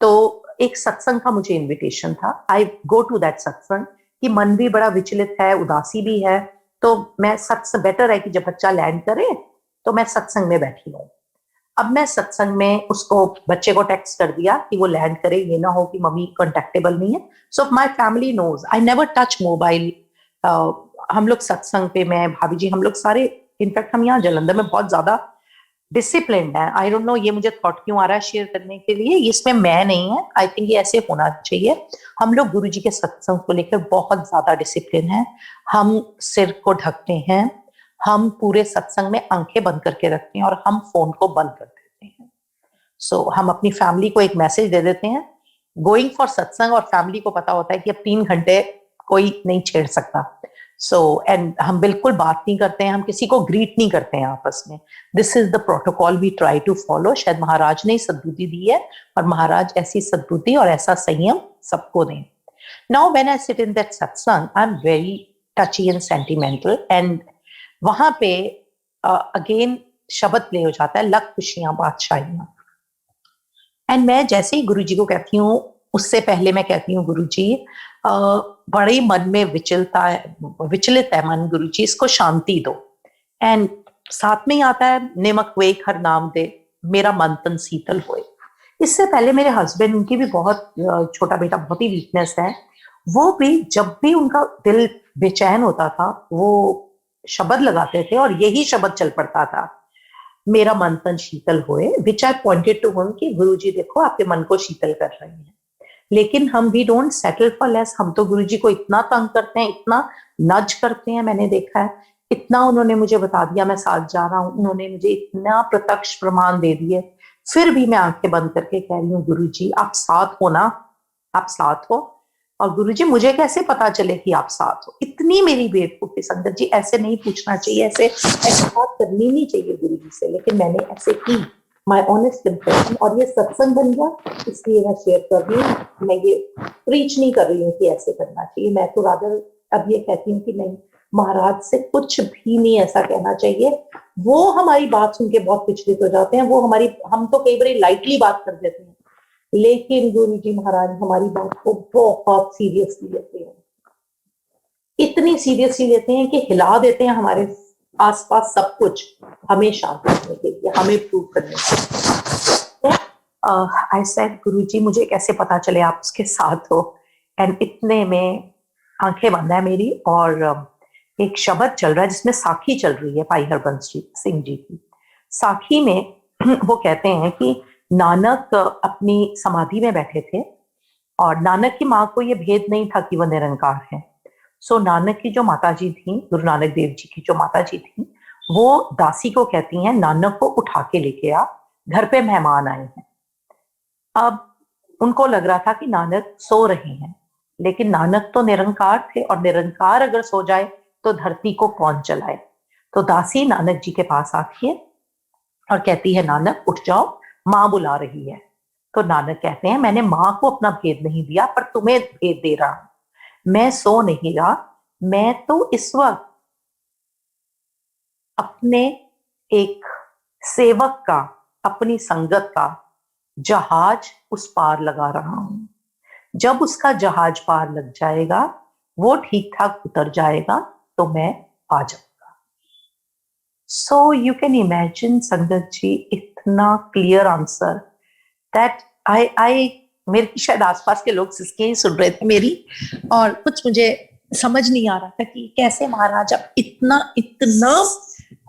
तो एक सत्संग का मुझे इनविटेशन था। आई गो टू दैट सत्संग, कि मन भी बड़ा विचलित है, उदासी भी है, तो मैं सत्संग बेटर है कि जब बच्चा लैंड करे तो मैं सत्संग में बैठी हूँ। अब मैं सत्संग में उसको, बच्चे को टेक्स्ट कर दिया कि वो लैंड करे, ये ना हो कि मम्मी कॉन्टेक्टेबल नहीं है। So my family knows I never touch mobile. हम लोग सत्संग पे, मैं भाभी जी, हम लोग सारे, इनफैक्ट हम यहाँ जलंधर में बहुत ज्यादा डिसिप्लिन्ड है। आई डोंट नो ये मुझे थॉट क्यों आ रहा है शेयर करने के लिए, इसमें मैं नहीं है, आई थिंक ये ऐसे होना चाहिए। हम लोग गुरुजी के सत्संग को लेकर बहुत ज्यादा डिसिप्लिन है। हम सिर को ढकते हैं, हम पूरे सत्संग में आंखें बंद करके रखते हैं, और हम फोन को बंद कर देते हैं। सो हम अपनी फैमिली को एक मैसेज दे देते हैं गोइंग फॉर सत्संग, और फैमिली को पता होता है कि अब 3 घंटे कोई नहीं छेड़ सकता। सो एंड हम बिल्कुल बात नहीं करते हैं, हम किसी को ग्रीट नहीं करते हैं आपस में। This is the protocol we try to follow. शायद महाराज ने सद्बुद्धि दी है, और महाराज ऐसी सद्बुद्धि और ऐसा संयम सबको दें। Now when I sit in that satsang, I am very touchy and sentimental, and वहां पे अगेन शब्द प्ले हो जाता है, लख खुशियां बादशाहियां, एंड मैं जैसे ही गुरुजी को कहती हूँ, उससे पहले मैं कहती हूँ गुरुजी बड़े मन में विचलित है मन, गुरुजी इसको शांति दो। एंड साथ में ही आता है, निमक वेख हर नाम दे, मेरा मन तन शीतल होए। इससे पहले मेरे हस्बैंड, उनकी भी बहुत छोटा बेटा, बहुत ही वीकनेस है, वो भी जब भी उनका दिल बेचैन होता था वो शब्द लगाते थे, और यही शब्द चल पड़ता था, मेरा मन तन शीतल होए, विच आई पॉइंटेड टू हिम कि गुरुजी देखो आपके मन को शीतल कर रहे हैं। लेकिन हम we don't settle for less, हम तो गुरुजी को इतना तंग करते हैं, इतना नज करते हैं, मैंने देखा है। इतना उन्होंने मुझे बता दिया मैं साथ जा रहा हूँ, उन्होंने मुझे इतना प्रत्यक्ष प्रमाण दे दिए, फिर भी मैं आंखें बंद करके कह रही हूँ गुरुजी आप साथ हो ना, आप साथ हो। और गुरुजी मुझे कैसे पता चले कि आप साथ हो? इतनी मेरी बेवकूफी संगत जी, ऐसे नहीं पूछना चाहिए, ऐसे बात करनी नहीं चाहिए गुरुजी से, लेकिन मैंने ऐसे की, माय ऑनेस्ट कंफेशन, और ये सत्संग बन गया, इसलिए मैं शेयर कर रही हूँ। मैं ये प्रीच नहीं कर रही हूँ कि ऐसे करना चाहिए, मैं तो रादर अब ये कहती हूँ कि नहीं, महाराज से कुछ भी नहीं ऐसा कहना चाहिए। वो हमारी बात सुन के बहुत विचलित हो जाते हैं, वो हमारी, हम तो कई बार लाइटली बात कर देते हैं, लेकिन गुरु जी महाराज हमारी बात को बहुत सीरियसली लेते हैं, इतनी सीरियसली लेते हैं कि हिला देते हैं हमारे आसपास सब कुछ, हमें शांत करने के लिए, हमें प्रूव करने के लिए। आई सेड गुरुजी मुझे कैसे पता चले आप उसके साथ हो? एंड इतने में आंखें बंद है मेरी, और एक शब्द चल रहा है जिसमें साखी चल रही है भाई हरबंस सिंह जी की। साखी में वो कहते हैं कि नानक अपनी समाधि में बैठे थे, और नानक की माँ को ये भेद नहीं था कि वह निरंकार है। सो नानक की जो माताजी थी, गुरु नानक देव जी की जो माताजी थी, वो दासी को कहती हैं नानक को उठा के लेके आ, घर पे मेहमान आए हैं। अब उनको लग रहा था कि नानक सो रहे हैं, लेकिन नानक तो निरंकार थे, और निरंकार अगर सो जाए तो धरती को कौन चलाए। तो दासी नानक जी के पास आती है और कहती है नानक उठ जाओ, माँ बुला रही है। तो नानक कहते हैं मैंने माँ को अपना भेद नहीं दिया, पर तुम्हें भेद दे रहा हूं, मैं सो नहीं रहा, मैं तो इस वक्त अपने एक सेवक का, अपनी संगत का जहाज उस पार लगा रहा हूं। जब उसका जहाज पार लग जाएगा, वो ठीक ठाक उतर जाएगा, तो मैं आ जाऊंगा। So you can imagine, संगत जी, इतना क्लियर आंसर दैट आई मेरे शायद आसपास के लोग सिसके ही सुन रहे थे मेरी, और कुछ मुझे समझ नहीं आ रहा था कि कैसे महाराज आप इतना इतना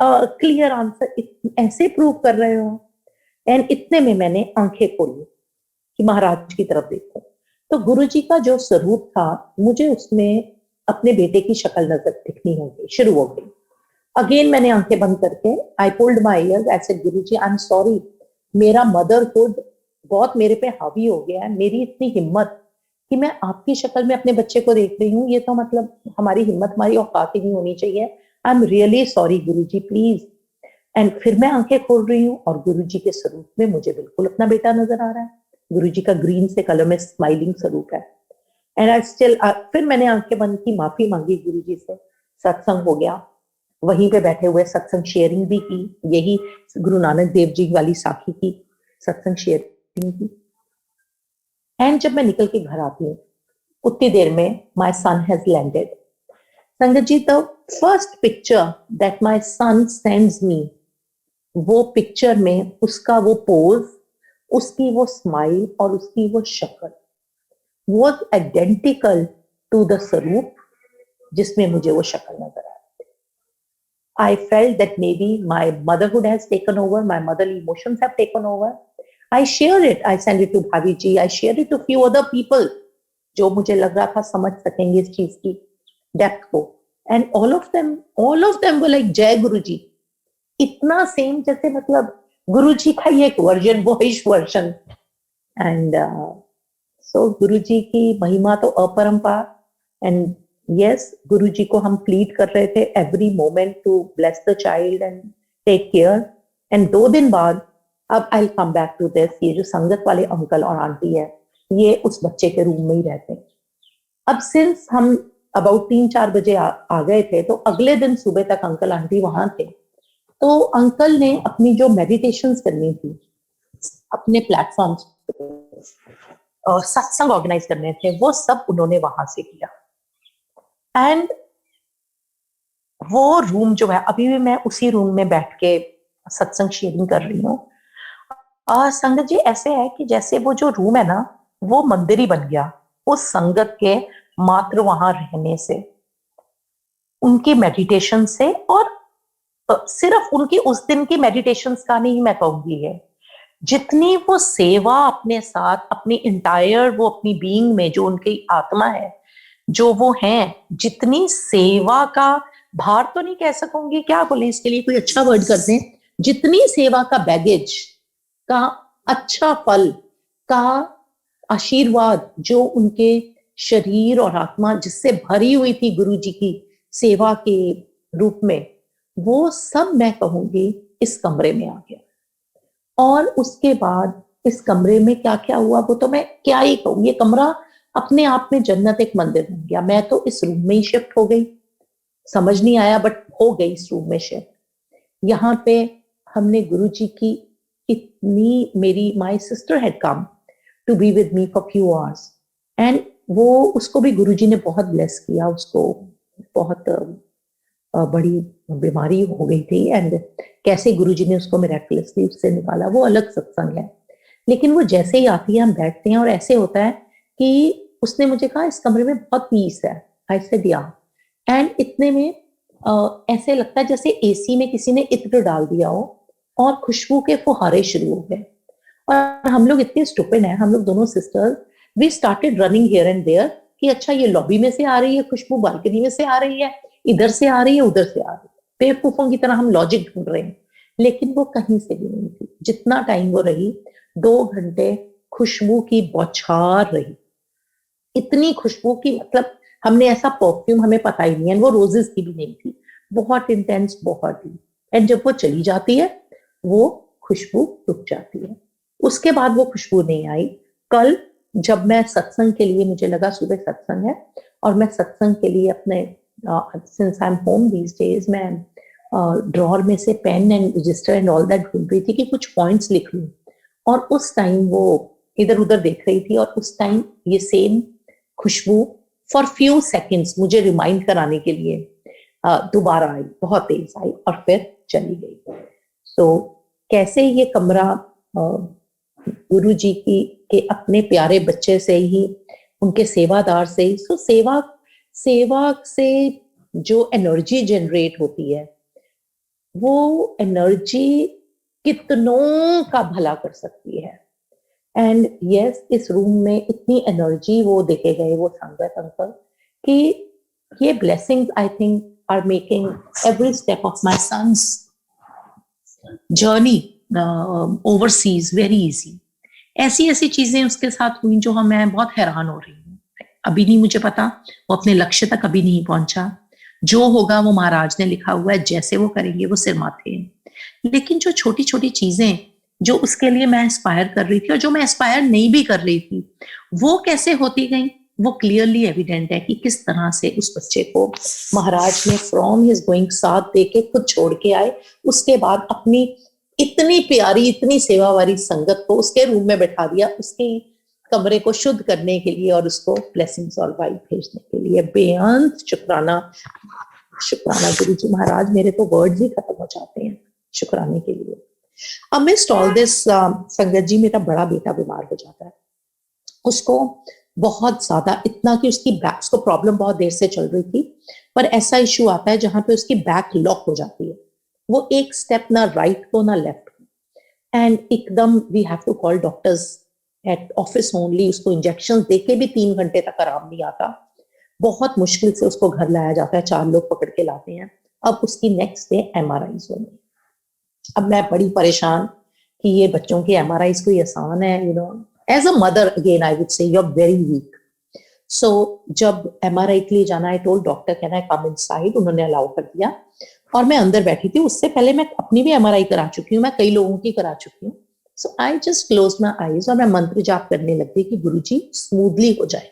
क्लियर आंसर ऐसे प्रूव कर रहे हो। एंड इतने में मैंने आंखें खोली कि महाराज की तरफ देखो, तो गुरुजी का जो स्वरूप था मुझे उसमें अपने बेटे की शक्ल नजर दिखनी हो गई, शुरू हो गई। अगेन मैंने आंखें बंद करके I pulled my years, I said Guruji I am sorry, मेरा मदरहुड बहुत मेरे पे हावी हो गया है, मेरी इतनी हिम्मत कि मैं आपकी शक्ल में अपने बच्चे को देख रही हूँ, ये तो मतलब हमारी हिम्मत, हमारी औकात ही नहीं होनी चाहिए। I am really sorry Guruji, please. And फिर मैं आंखें खोल रही हूँ और गुरुजी के स्वरूप में मुझे बिल्कुल अपना बेटा नजर आ रहा है। गुरुजी का ग्रीन से कलर में स्माइलिंग स्वरूप है। एंड आई स्टिल, फिर मैंने आंखें बंद की, माफी मांगी गुरुजी से, सत्संग हो गया, वहीं पे बैठे हुए सत्संग शेयरिंग भी की, यही गुरु नानक देव जी वाली साखी की सत्संग शेयरिंग की। एंड जब मैं निकल के घर आती हूँ उतनी देर में my son has landed. Sangat ji, the first picture that my son sends me, वो पिक्चर में उसका वो पोज, उसकी वो स्माइल और उसकी वो शक्ल was identical to the स्वरूप जिसमें मुझे वो शक्ल नजर आई। I felt that maybe my motherhood has taken over, my motherly emotions have taken over. I share it, I send it to Bhavi ji, I share it to few other people जो मुझे लग रहा था समझ सकेंगे इस चीज की डेप्थ को। And all of them were like जय गुरु जी, इतना सेम जैसे मतलब गुरु जी का ही एक version, boys version. And so गुरु जी की महिमा तो अपरंपार। एंड यस, गुरु जी को हम प्लीड कर रहे थे every moment to bless the child and take care. And 2 दिन बाद, अब I come back to this, ये जो संगत वाले अंकल और आंटी है, ये उस बच्चे के रूम में ही रहते हैं। अब सिंस हम अबाउट 3-4 बजे आ गए थे, तो अगले दिन सुबह तक अंकल आंटी वहां थे। तो अंकल ने अपनी जो मेडिटेशंस करनी थी अपने प्लेटफॉर्म्स पे, सत्संग ऑर्गेनाइज करने थे, वो सब उन्होंने वहां से किया। एंड वो रूम जो है, अभी भी मैं उसी रूम में बैठ के सत्संग शेयरिंग कर रही हूँ। संगत जी, ऐसे है कि जैसे वो जो रूम है ना, वो मंदिर ही बन गया उस संगत के मात्र वहां रहने से, उनकी मेडिटेशन से। और सिर्फ उनकी उस दिन की मेडिटेशंस का नहीं मैं कहूंगी है, जितनी वो सेवा अपने साथ, अपनी इंटायर वो अपनी बीइंग में, जो उनकी आत्मा है, जो वो हैं, जितनी सेवा का भार तो नहीं कह सकूंगी, क्या बोले इसके लिए कोई अच्छा वर्ड कर दें, जितनी सेवा का बैगेज का अच्छा फल का आशीर्वाद जो उनके शरीर और आत्मा जिससे भरी हुई थी गुरु जी की सेवा के रूप में, वो सब मैं कहूंगी इस कमरे में आ गया। और उसके बाद इस कमरे में क्या क्या हुआ वो तो मैं क्या ही कहूँ, ये कमरा अपने आप में जन्नत एक मंदिर बन गया। मैं तो इस रूम में ही शिफ्ट हो गई, समझ नहीं आया बट हो गई इस रूम में शिफ्ट। यहाँ पे हमने गुरु जी की इतनी, मेरी my sister had come to be with me for few hours, and वो उसको भी गुरु जी ने बहुत ब्लेस किया। उसको बहुत बड़ी बीमारी हो गई थी, एंड कैसे गुरुजी ने उसको मिरेकलसली उससे निकाला वो अलग सत्संग है। लेकिन वो जैसे ही आती है, हम बैठते हैं और ऐसे होता है कि उसने मुझे कहा इस कमरे में बहुत पीस है। आई सेड या। एंड इतने में ऐसे लगता है जैसे एसी में किसी ने इत्र डाल दिया हो और खुशबू के फुहारे शुरू हो गए। और हम लोग इतने स्टूपिड हैं, हम लोग दोनों sisters, we started running here and there कि अच्छा ये लॉबी में से आ रही है खुशबू, बालकनी में से आ रही है, इधर से आ रही है, उधर से आ रही है। बेवकूफों की तरह हम लॉजिक ढूंढ रहे हैं, लेकिन वो कहीं से भी नहीं थी। जितना टाइम वो रही, 2 घंटे खुशबू की बौछार रही, इतनी खुशबू की मतलब हमने ऐसा परफ्यूम हमें पता ही नहीं है, वो रोजेस की भी नहीं थी, बहुत इंटेंस, बहुत ही। एंड जब वो चली जाती है वो खुशबू रुक जाती है, उसके बाद वो खुशबू नहीं आई। कल जब मैं सत्संग के लिए, मुझे लगा सुबह सत्संग है और मैं सत्संग के लिए अपने since I am home these days, मैं ड्रॉर में से pen and register and all that ढूंढ रही थी कि कुछ पॉइंट्स लिख लूं। और उस टाइम वो इधर उधर देख रही थी और उस टाइम ये सेम खुशबू फॉर फ्यू सेकेंड्स मुझे रिमाइंड कराने के लिए दोबारा आई, बहुत तेज आई और फिर चली गई। तो कैसे ये कमरा गुरु जी की के अपने प्यारे बच्चे से ही, उनके सेवादार से ही, सो सेवा सेवा से जो एनर्जी जनरेट होती है वो एनर्जी कितनों का भला कर सकती है। एंड यस, इस रूम में इतनी एनर्जी वो देके गए वो संगत अंकल कि ये blessings I think are making every step of my sons journey overseas very easy. ऐसी ऐसी चीजें उसके साथ हुई जो मैं बहुत हैरान हो रही हूँ। अभी नहीं मुझे पता वो अपने लक्ष्य तक अभी नहीं पहुंचा। जो होगा वो महाराज ने लिखा हुआ है, जैसे वो करेंगे वो सिर माथे। लेकिन जो छोटी छोटी चीजें जो उसके लिए मैं एस्पायर कर रही थी और जो मैं एस्पायर नहीं भी कर रही थी वो कैसे होती गई, वो क्लियरली एविडेंट है कि किस तरह से उस बच्चे को महाराज ने फ्रॉम हिज गोइंग साथ देके खुद छोड़ के आए। उसके बाद अपनी इतनी प्यारी इतनी सेवा वाली संगत को उसके रूम में बैठा दिया, उसके कमरे को शुद्ध करने के लिए और उसको ब्लेसिंग्स और वाइब भेजने के लिए। बेअंत शुक्राना, शुक्राना गुरु जी महाराज, मेरे तो वर्ड्स ही खत्म हो जाते हैं शुक्राने के लिए। अमिस्ट ऑल दिस संगत जी, मेरा बड़ा बेटा बीमार हो जाता है। उसको बहुत ज्यादा, इतना कि उसकी बैक, उसको प्रॉब्लम बहुत देर से चल रही थी, पर ऐसा इशू आता है जहां पे उसकी बैक लॉक हो जाती है, वो एक स्टेप ना राइट को ना लेफ्ट को, एंड एकदम we have to call doctors at office only. उसको इंजेक्शन देके भी 3 घंटे तक आराम नहीं आता, बहुत मुश्किल से उसको घर लाया जाता है, 4 लोग पकड़ के लाते हैं। अब उसकी नेक्स्ट डे MRIs होनी। अब मैं बड़ी परेशान कि ये बच्चों की MRIs कोई आसान है, you know, as a mother again I would say you are very weak. सो जब MRI के लिए जाना, I told doctor can I come inside, उन्होंने अलाउ कर दिया और मैं अंदर बैठी थी। उससे पहले मैं अपनी भी MRI करा चुकी हूँ, मैं कई लोगों की करा चुकी हूँ। So I just close my eyes और मैं मंत्र जाप करने लग गई कि गुरुजी स्मूथली हो जाए।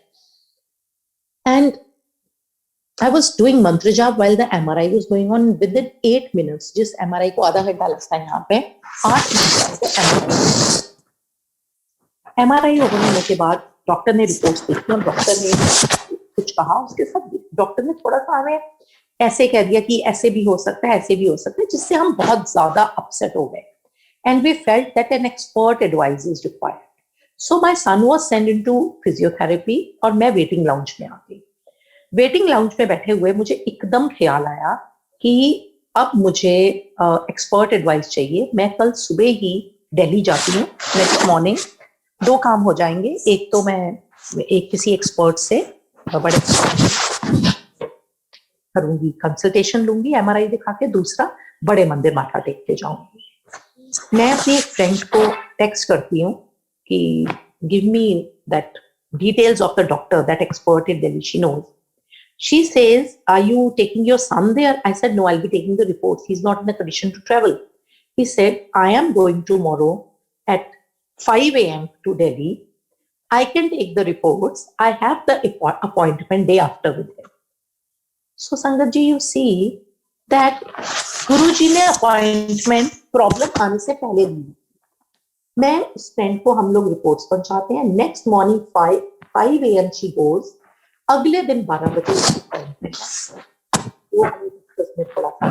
And I was doing mantra jap while the MRI was going on. Within 8 minutes, जिस MRI को आधा घंटा लगता है यहाँ पे, 8 मिनट MRI होने के बाद डॉक्टर ने रिपोर्ट्स देखी और डॉक्टर ने कुछ कहा, उसके साथ डॉक्टर ने थोड़ा सा हमें ऐसे कह दिया कि ऐसे भी हो सकता है, ऐसे भी हो सकता है, जिससे हम बहुत ज्यादा अपसेट हो गए। And we felt that an expert advice is required. So my son was send into physiotherapy और मैं वेटिंग लाउंज में आ गई। वेटिंग लाउंज में बैठे हुए मुझे एकदम ख्याल आया कि अब मुझे एक्सपर्ट एडवाइस चाहिए। मैं कल सुबह ही दिल्ली जाती हूँ, नेक्स्ट मॉर्निंग। 2 काम हो जाएंगे, एक तो मैं एक किसी एक्सपर्ट से बड़े करूंगी, कंसल्टेशन लूंगी MRI दिखा के, दूसरा बड़े मंदिर माथा टेक के जाऊंगी। मैं अपनी एक फ्रेंड को टेक्स्ट करती हूँ कि give me that details of the doctor, that expert in Delhi, she knows. She says, are you taking your son there? I said, no, I'll be taking the reports. He's not in a condition to travel. He said, I am going tomorrow at 5 a.m. to Delhi. I can take the reports. I have the appointment day after with him. So, Sangat ji, you see that Guruji ने appointment problem आने से पहले दी। मैं उस friend को, हम लोग reports पहुंचाते हैं। Next morning 5 a.m. she goes. अगले दिन 12 बजे थोड़ा सा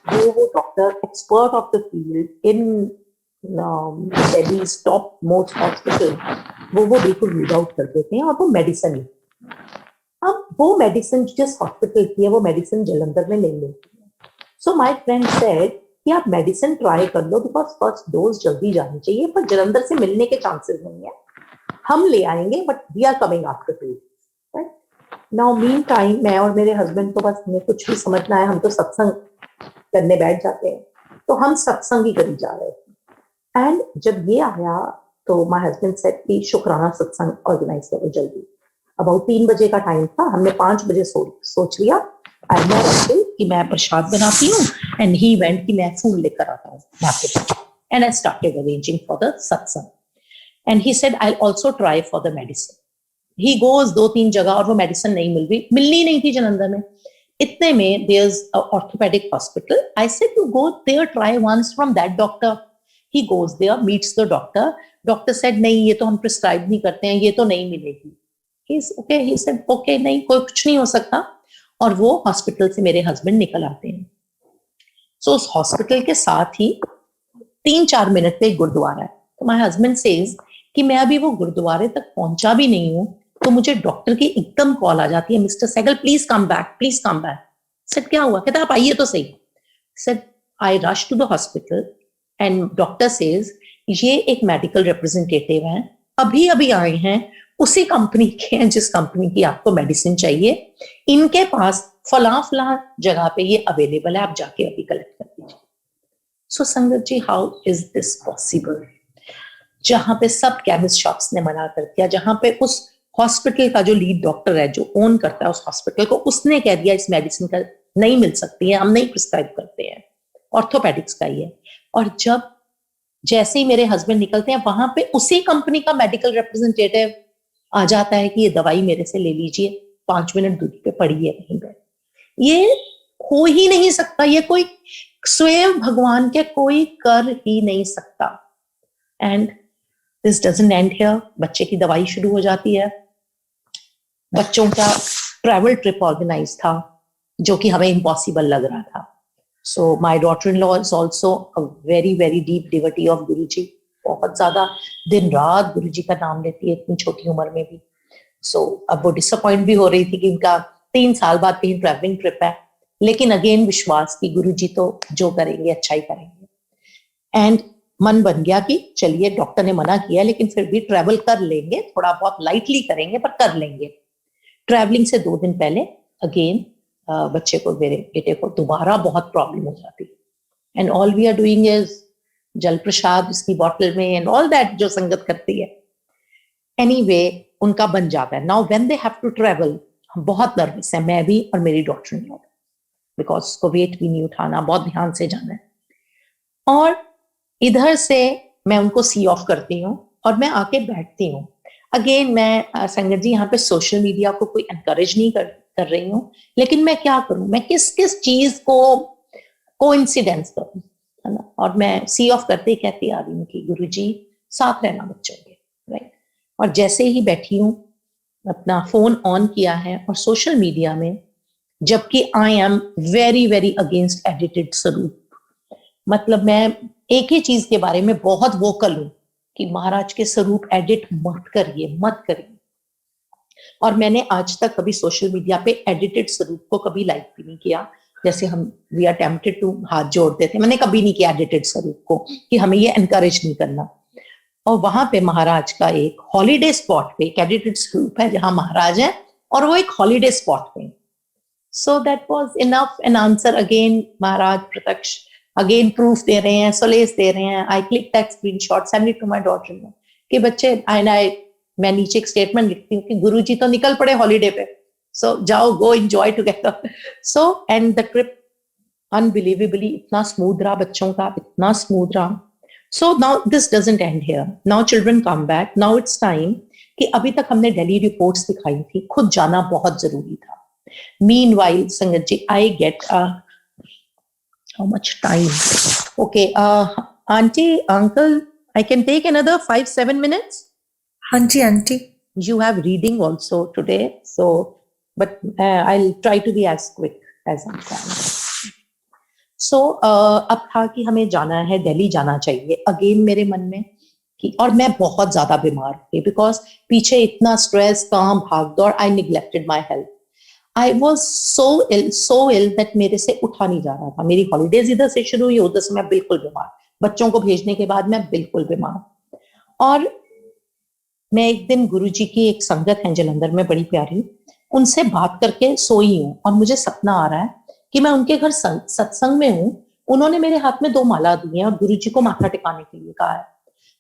वो doctor expert of the field in Delhi top most hospital, वो बिल्कुल रीड आउट कर देते हैं और वो मेडिसिन है। अब वो मेडिसिन जिस हॉस्पिटल की है वो मेडिसिन जलंधर में नहीं मिलती है। सो माय फ्रेंड सेड कि आप मेडिसिन ट्राई कर लो, बिकॉज फर्स्ट डोज जल्दी जानी चाहिए, पर जलंधर से मिलने के चांसेस नहीं है, हम ले आएंगे, but we are coming after 2 weeks। Now mean time मैं और मेरे हस्बैंड को बस हमें कुछ भी समझना है, हम तो सत्संग करने बैठ जाते हैं, तो हम सत्संग ही करी जा रहे थे। एंड जब ये आया तो माय हस्बैंड सेड कि शुक्राना सत्संग ऑर्गेनाइज करो जल्दी। अबाउट 3 बजे का टाइम था, हमने 5 बजे सोच लिया आई नो कि मैं प्रसाद बनाती हूँ, एंड ही वेंट कि मैं फूल लेकर आता हूँ market, and I started arranging for the सत्संग। And he said, I'll also try for the medicine. He goes 2-3 जगह और वो मेडिसिन नहीं मिलनी नहीं थी जलंधर में। इतने में there's a orthopedic hospital. I said to go there, try once from that doctor. He goes there, meets the doctor. Doctor said, नहीं ये तो हम prescribe नहीं करते हैं, ये तो नहीं मिलेगी। He said, okay, नहीं कोई कुछ नहीं हो सकता। और वो हॉस्पिटल से मेरे हस्बैंड निकल आते हैं। सो उस हॉस्पिटल के साथ ही 3-4 मिनट पे एक गुरुद्वारा है। तो माय हस्बैंड सेज कि मैं अभी वो गुरुद्वारे तक पहुंचा भी नहीं हूं तो मुझे डॉक्टर की एकदम कॉल आ जाती है, mister Sehgal please come back, please come back. Said क्या हुआ? कहता आप आइए तो सही। Said I rush to the hospital and doctor says ये एक मेडिकल रिप्रेजेंटेटिव है, अभी अभी आए हैं, उसी कंपनी के हैं जिस कंपनी की आपको मेडिसिन चाहिए, इनके पास फला फला जगह पे ये अवेलेबल है, आप जाके अभी कलेक्ट कर दीजिए। सो संगत जी, हाउ इज दिस पॉसिबल? जहां पे सब केमिस्ट शॉप्स ने मना कर दिया, जहां पे उस हॉस्पिटल का जो लीड डॉक्टर है, जो ओन करता है उस हॉस्पिटल को, उसने कह दिया इस मेडिसिन का नहीं मिल सकती है, हम नहीं प्रिस्क्राइब करते हैं, ऑर्थोपेडिक्स का ही है। और जब जैसे ही मेरे हस्बैंड निकलते हैं, वहां पे उसी कंपनी का मेडिकल रिप्रेजेंटेटिव आ जाता है कि ये दवाई मेरे से ले लीजिए, 5 मिनट दूरी पे पड़ी है कहीं पे। ये हो ही नहीं सकता, ये कोई स्वयं भगवान के कोई कर ही नहीं सकता। And this doesn't end here. बच्चे की दवाई शुरू हो जाती है, बच्चों का ट्रैवल ट्रिप ऑर्गेनाइज था जो कि हमें इम्पॉसिबल लग रहा था। So my daughter in law is also a very very deep devotee of गुरु जी, बहुत ज्यादा दिन रात गुरु जी का नाम लेती है इतनी छोटी उम्र में भी। सो अब वो डिसअपॉइंट भी हो रही थी कि उनका 3 साल बाद कहीं ट्रैवलिंग ट्रिप है, लेकिन अगेन विश्वास की गुरु जी तो जो करेंगे अच्छा ही करेंगे। एंड मन बन गया कि चलिए डॉक्टर ने मना किया लेकिन फिर भी ट्रैवल कर लेंगे, थोड़ा बहुत लाइटली करेंगे पर कर लेंगे। ट्रैवलिंग से 2 दिन पहले अगेन बच्चे को, मेरे बेटे को दोबारा बहुत प्रॉब्लम हो जाती, and all we are doing is jal prasad उसकी बॉटल में एंड ऑल दैट जो संगत करती है। एनीवे उनका बन जाता है। Now when they have to travel, हम बहुत नर्वस हैं, मैं भी और मेरी डॉटर इन लॉ, बिकॉज उसको वेट भी नहीं उठाना, बहुत ध्यान से जाना है। और इधर से मैं उनको सी ऑफ करती हूँ और मैं आके बैठती हूँ। अगेन मैं संगत जी यहाँ पे सोशल मीडिया को कोई एनकरेज नहीं कर रही हूँ, लेकिन मैं क्या करूँ, मैं किस किस चीज को कोइंसिडेंस करूँ, है ना। और मैं सी ऑफ करते ही कहती आ रही हूँ कि गुरुजी साथ रहना बच्चों के, राइट। और जैसे ही बैठी हूँ, अपना फोन ऑन किया है और सोशल मीडिया में, जबकि आई am very very against edited स्वरूप, मतलब मैं एक ही चीज के बारे में बहुत वोकल हूं कि महाराज के स्वरूप एडिट मत करिए, मत करिए। और मैंने आज तक कभी सोशल मीडिया पे एडिटेड स्वरूप को कभी लाइक भी नहीं किया। जैसे हम वी आर टेम्पटेड टू हाथ जोड़ते थे, मैंने कभी नहीं किया एडिटेड स्वरूप को कि हमें ये एनकरेज नहीं करना। और वहां पे महाराज का एक हॉलीडे स्पॉट पे एक एडिटेड स्वरूप है जहां महाराज है और वो एक हॉलीडे स्पॉट पे। So that was enough an answer. Again Maharaj प्रत्यक्ष अगेन प्रूफ दे रहे हैं, सोलेस दे रहे हैं। I click that screenshot, send it to my daughter कि बच्चे मैं नीचे एक स्टेटमेंट लिखती हूँ कि गुरुजी तो निकल पड़े हॉलीडे पे, सो जाओ, गो enjoy together. So and the trip unbelievably इतना स्मूथ रहा, बच्चों का इतना स्मूथ रहा। So now this doesn't end here. Now children come back, now it's time कि अभी तक हमने दिल्ली रिपोर्ट्स दिखाई थी, खुद जाना बहुत जरूरी था। Meanwhile sangat ji, I get how much time? Okay, auntie, uncle, I can take another 5-7 minutes. Auntie, auntie. You have reading also today, so but I'll try to be as quick as I can. So अब था कि हमें जाना है, दिल्ली जाना चाहिए। Again मेरे मन में कि, और मैं बहुत ज्यादा बीमार थी बिकॉज पीछे इतना स्ट्रेस, काम, भागदौड़, I neglected my health. I was so ill that मेरे से उठा नहीं जा रहा था। मेरी हॉलीडेज इधर से शुरू हुई, उधर से मैं बिल्कुल बीमार, बच्चों को भेजने के बाद मैं बिल्कुल बीमार। और मैं एक दिन गुरुजी की एक संगत है जलंधर में बड़ी प्यारी, उनसे बात करके सोई हूँ और मुझे सपना आ रहा है कि मैं उनके घर सत्संग में हूँ। उन्होंने मेरे हाथ में 2 माला दी है और गुरुजी को माथा टिकाने के लिए कहा है,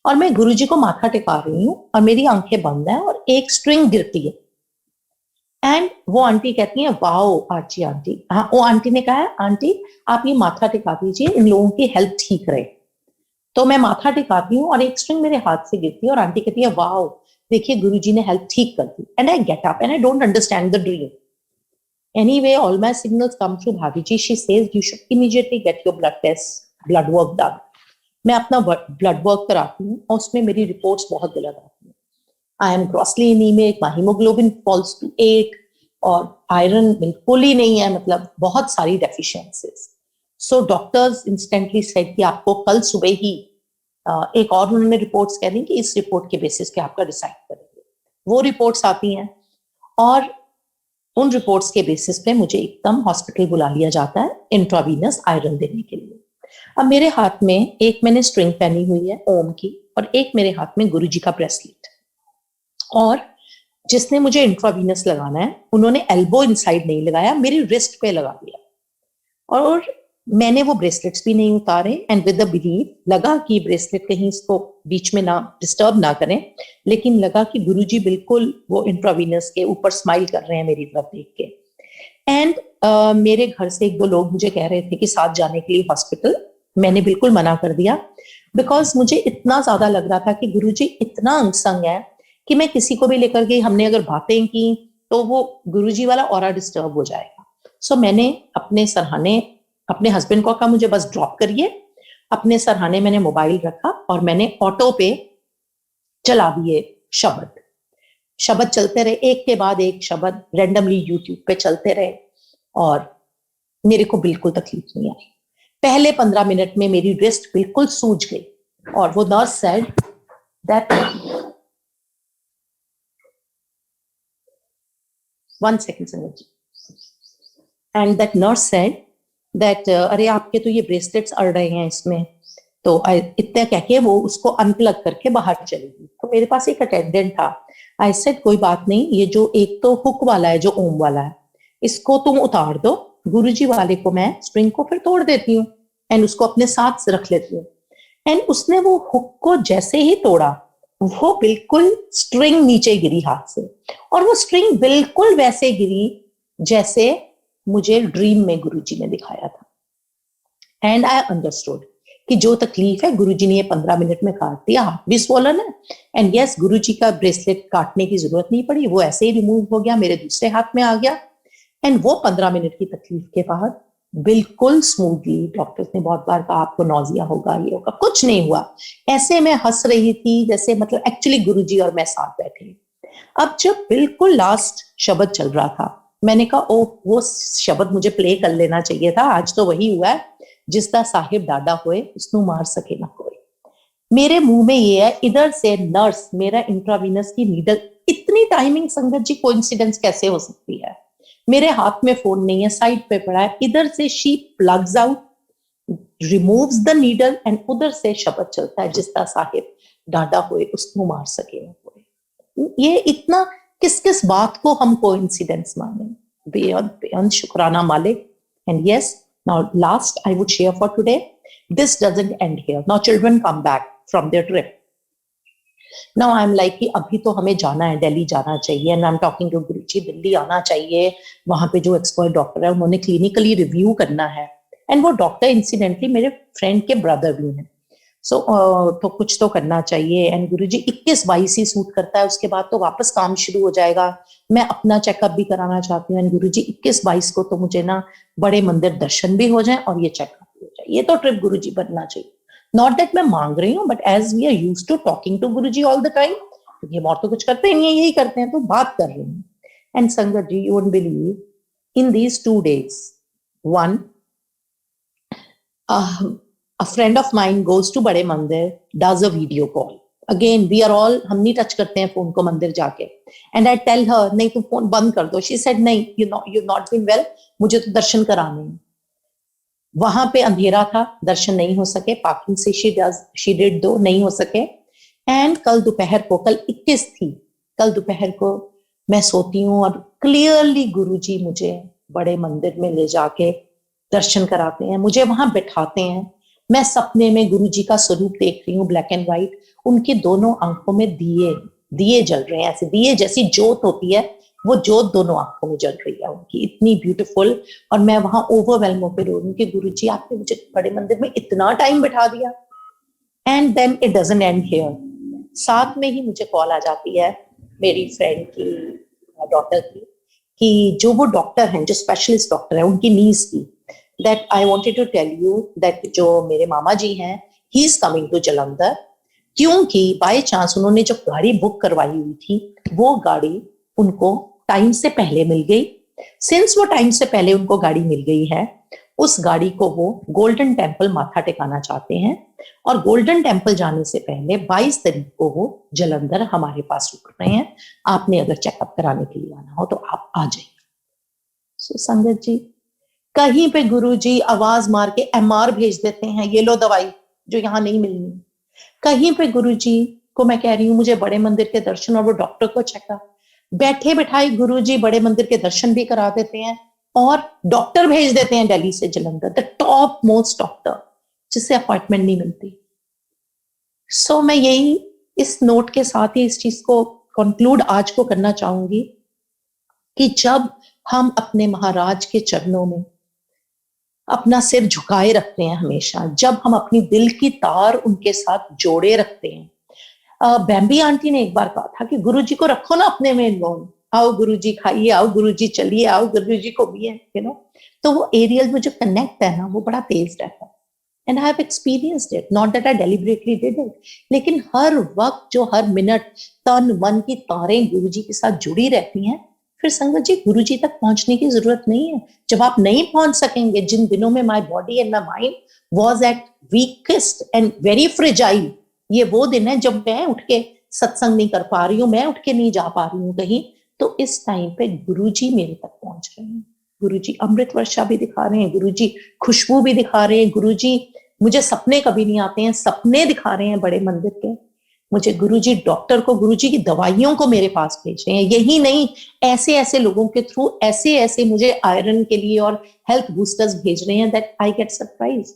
और मैं गुरुजी को माथा टिका रही हूँ और मेरी आंखें बंद है और एक स्ट्रिंग गिरती है। एंड वो आंटी कहती है, वाओ आची आंटी। हाँ, वो आंटी ने कहा है, आंटी आप ये माथा टिका दीजिए, इन लोगों की हेल्थ ठीक रहे। तो मैं माथा टिकाती हूँ और एक स्ट्रिंग मेरे हाथ से गिरती है और आंटी कहती है, वाओ देखिए गुरुजी ने हेल्थ ठीक कर दी। And I get up and I don't understand the dream. Anyway, all my signals come through Bhavi ji. She says you should immediately get your blood work done. मैं अपना blood work कराती हूँ और उसमें मेरी रिपोर्ट्स बहुत गलत आती हैं। I am grossly anaemic, my haemoglobin falls to 8, और आयरन बिल्कुल ही नहीं है, मतलब बहुत सारी deficiencies. So doctors instantly said कि आपको कल सुबह ही एक और उन्होंने रिपोर्ट्स कह दी कि इस रिपोर्ट के बेसिस पे आपका डिसाइड करेंगे। वो रिपोर्ट्स आती हैं और उन रिपोर्ट्स के बेसिस पे मुझे एकदम हॉस्पिटल बुला लिया जाता है इंट्रावीनस आयरन देने के लिए। अब मेरे हाथ में एक मैंने स्ट्रिंग पहनी हुई है ओम की, और एक मेरे हाथ में गुरुजी का ब्रेसलेट, और जिसने मुझे इंट्रावीनस लगाना है उन्होंने एल्बो इनसाइड नहीं लगाया, मेरी रिस्ट पे लगा दिया। और मैंने वो ब्रेसलेट्स भी नहीं उतारे, एंड विद द बिलीव लगा कि ब्रेसलेट कहीं इसको बीच में ना डिस्टर्ब ना करें, लेकिन लगा कि गुरुजी बिल्कुल वो इंट्रावीनस के ऊपर स्माइल कर रहे हैं मेरी तरफ देख के। एंड मेरे घर से एक दो लोग मुझे कह रहे थे कि साथ जाने के लिए हॉस्पिटल, मैंने बिल्कुल मना कर दिया, बिकॉज मुझे इतना ज्यादा लग रहा था कि गुरुजी इतना अंगसंग है कि मैं किसी को भी लेकर गई, हमने अगर बातें की तो वो गुरुजी वाला ऑरा डिस्टर्ब हो जाएगा। सो मैंने अपने सरहाने अपने हस्बैंड को कहा मुझे बस ड्रॉप करिए, अपने सरहाने मैंने मोबाइल रखा और मैंने ऑटो पे चला दिए शब्द। शब्द चलते रहे, एक के बाद एक शब्द रेंडमली यूट्यूब पे चलते रहे, और मेरे को बिल्कुल तकलीफ नहीं आई। पहले 15 मिनट में मेरी रिस्ट बिल्कुल सूज गई, और वो nurse said that 1 second sangat ji, and that nurse said that अरे आपके तो ये ब्रेसलेट्स अड़ रहे हैं इसमें, तो इतना कह के वो उसको अनप्लग करके बाहर चली गई। तो मेरे पास एक अटेंडेंट था, आई सेड कोई बात नहीं, ये जो एक तो हुक वाला है जो ओम वाला है इसको तुम उतार दो, गुरुजी वाले को मैं स्प्रिंग को फिर तोड़ देती हूँ एंड उसको अपने साथ रख लेती हूँ। एंड उसने वो हुक को जैसे ही तोड़ा, वो बिल्कुल स्ट्रिंग नीचे गिरी हाथ से, और वो स्ट्रिंग बिल्कुल वैसे गिरी जैसे मुझे ड्रीम में गुरुजी ने दिखाया था। एंड आई अंडरस्टूड कि जो तकलीफ है गुरुजी ने ये 15 मिनट में काट दिया, हाथ भी स्वोलन है, एंड यस गुरुजी का ब्रेसलेट काटने की जरूरत नहीं पड़ी, वो ऐसे ही रिमूव हो गया, मेरे दूसरे हाथ में आ गया। एंड वो 15 मिनट की तकलीफ के बाद बिल्कुल स्मूथली, डॉक्टर्स ने बहुत बार कहा आपको नौजिया होगा, ये होगा, कुछ नहीं हुआ। ऐसे मैं हंस रही थी जैसे मतलब एक्चुअली गुरुजी और मैं साथ बैठे। अब जब बिल्कुल लास्ट शब्द चल रहा था, मैंने कहा ओ वो शब्द मुझे प्ले कर लेना चाहिए था, आज तो वही हुआ है जिसका साहिब डाडा होए उसनु मार सके ना कोई। मेरे मुंह में ये है, इधर से नर्स मेरा इंट्रावीनस की नीडल, इतनी टाइमिंग संगत जी कोइंसिडेंस कैसे हो सकती है? मेरे हाथ में फोन नहीं है, साइड पे पड़ा है, इधर से she plugs out, removes the needle, and उधर से शब्द चलता है जिसका साहिब डाडा होए उसनु मार सके ना कोई। ये इतना किस किस बात को हम कोइंसिडेंस माने? बेअंत शुक्राना मालिक। And yes, now last I would share for today, this doesn't end here. Now children come back from their trip. Now I'm like कि अभी तो हमें जाना है, दिल्ली जाना चाहिए, and I'm talking to गुरुजी, दिल्ली आना चाहिए, वहां पे जो एक्सपर्ट डॉक्टर है उन्होंने क्लिनिकली रिव्यू करना है, एंड वो डॉक्टर इंसिडेंटली मेरे फ्रेंड के ब्रदर भी हैं। सो तो कुछ तो करना चाहिए, एंड गुरुजी 21-22 ही सूट करता है, उसके बाद तो वापस काम शुरू हो जाएगा। मैं अपना चेकअप भी कराना चाहती हूँ, एंड गुरुजी 21-22 को तो मुझे ना बड़े मंदिर दर्शन भी हो जाए और ये चेकअप भी हो जाए। ये तो ट्रिप गुरुजी बनना चाहिए। नॉट दैट मैं मांग रही हूँ, but as we are used to talking to Guruji all the time, ये और तो कुछ करते नहीं है, यही करते हैं, तो बात कर रही हूँ। And sangat ji, you won't believe, in these 2 days, one a friend of mine goes to Bade Mandir, does a video call. Again, we are all, हम नहीं टच करते हैं फोन को मंदिर जाके, and I tell her नहीं तुम फोन बंद कर दो। She said नहीं, you've not been well, मुझे तो दर्शन कराने हैं। वहां पे अंधेरा था, दर्शन नहीं हो सके, पार्किंग से she did दो, नहीं हो सके। एंड कल दोपहर को, कल 21 थी, कल दोपहर को मैं सोती हूँ और क्लियरली गुरुजी मुझे बड़े मंदिर में ले जाके दर्शन कराते हैं, मुझे वहां बैठाते हैं। मैं सपने में गुरुजी का स्वरूप देख रही हूँ, ब्लैक एंड व्हाइट, उनकी दोनों आंखों में दिए जल रहे हैं, ऐसे दिए जैसी जोत होती है, वो जोत दोनों आंखों में जल रही है उनकी, इतनी ब्यूटीफुल। और मैं वहां ओवरवेल्म होकर रो रही हूँ कि गुरुजी आपने मुझे बड़े मंदिर में इतना टाइम बैठा दिया। And then it doesn't end here. साथ में ही मुझे कॉल आ जाती है मेरी फ्रेंड की डॉटर की, कि जो वो डॉक्टर हैं, जो स्पेशलिस्ट डॉक्टर है उनकी नीज की, that I wanted to tell you that जो मेरे मामा जी हैं, he is coming to Jalandhar, क्योंकि बाय चांस उन्होंने जो गाड़ी बुक करवाई हुई थी वो गाड़ी उनको टाइम से पहले मिल गई। सिंस वो टाइम से पहले उनको गाड़ी मिल गई है, उस गाड़ी को वो गोल्डन टेम्पल माथा टिकाना चाहते हैं, और गोल्डन टेम्पल जाने से पहले 22 तारीख को वो जलंधर हमारे पास रुक रहे हैं। आपने अगर चेकअप कराने के लिए आना हो तो आप आ जाइए। सो संगत जी, कहीं पे गुरुजी आवाज मार के एमआर भेज देते हैं, ये लो दवाई जो यहाँ नहीं मिलनी। कहीं पे गुरुजी को मैं कह रही हूँ मुझे बड़े मंदिर के दर्शन और वो डॉक्टर को चेकअप, बैठे बैठाए गुरुजी बड़े मंदिर के दर्शन भी करा देते हैं और डॉक्टर भेज देते हैं दिल्ली से Jalandhar, the top most doctor, जिससे अपॉइंटमेंट नहीं मिलती। सो मैं यही इस नोट के साथ ही इस चीज को कंक्लूड आज को करना चाहूंगी कि जब हम अपने महाराज के चरणों में अपना सिर झुकाए रखते हैं हमेशा, जब हम अपनी दिल की तार उनके साथ जोड़े रखते हैं। बैम्बी आंटी ने एक बार कहा था कि गुरुजी को रखो ना अपने में इन्वॉल्व, आओ गुरुजी खाइए, आओ गुरुजी चलिए, आओ गुरुजी को भी है, यू नो। तो वो एरियल में जो कनेक्ट है ना, वो बड़ा तेज रहता है। And I have experienced it, not that I deliberately did it, लेकिन हर वक्त जो हर मिनट तन मन की तारें गुरुजी के साथ जुड़ी रहती हैं, फिर संगत जी गुरुजी तक पहुंचने की जरूरत नहीं है। जब आप नहीं पहुंच सकेंगे, जिन दिनों में my body and my mind was at weakest and very fragile, ये वो दिन है जब मैं उठ के सत्संग नहीं कर पा रही हूँ, मैं उठ के नहीं जा पा रही हूँ कहीं, तो इस टाइम पे गुरुजी मेरे तक पहुंच रहे हैं। गुरुजी अमृत वर्षा भी दिखा रहे हैं, गुरुजी खुशबू भी दिखा रहे हैं, गुरुजी मुझे सपने कभी नहीं आते हैं, सपने दिखा रहे हैं बड़े मंदिर के मुझे। गुरुजी डॉक्टर को, गुरुजी की दवाइयों को मेरे पास भेज रहे हैं। यही नहीं, ऐसे ऐसे लोगों के थ्रू ऐसे ऐसे मुझे आयरन के लिए और हेल्थ बूस्टर्स भेज रहे हैं that I get surprise.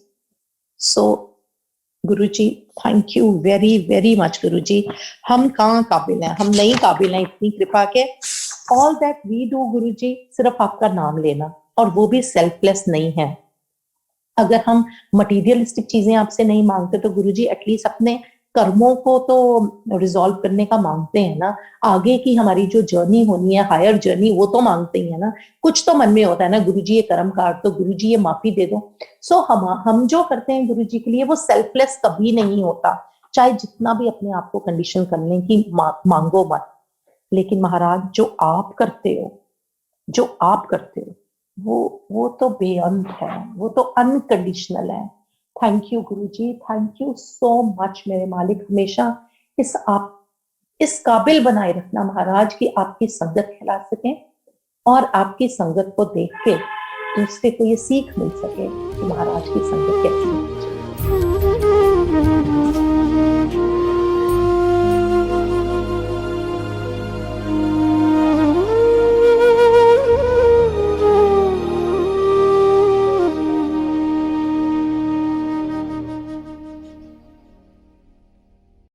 So Guruji thank you very very much Guruji. हम कहाँ काबिल हैं, हम नहीं काबिल हैं इतनी कृपा के। ऑल दैट वी डू गुरुजी, सिर्फ आपका नाम लेना, और वो भी सेल्फलेस नहीं है। अगर हम मटीरियलिस्टिक चीजें आपसे नहीं मांगते तो गुरुजी एटलीस्ट अपने कर्मों को तो रिजॉल्व करने का मांगते हैं ना। आगे की हमारी जो जर्नी होनी है, हायर जर्नी, वो तो मांगते ही है ना। कुछ तो मन में होता है ना, गुरुजी ये कर्म काट दो, गुरुजी ये माफी दे दो। सो हम जो करते हैं गुरुजी के लिए वो सेल्फलेस कभी नहीं होता, चाहे जितना भी अपने आप को कंडीशन करने की मांगो मत। लेकिन महाराज जो आप करते हो, जो आप करते हो, वो तो बेअंत है, वो तो अनकंडीशनल है। Thank you Guruji, thank you so much मेरे मालिक। हमेशा इस काबिल बनाए रखना महाराज कि आपकी संगत खिला सकें और आपकी संगत को देख के दूसरे को ये सीख मिल सके कि महाराज की संगत कैसी है।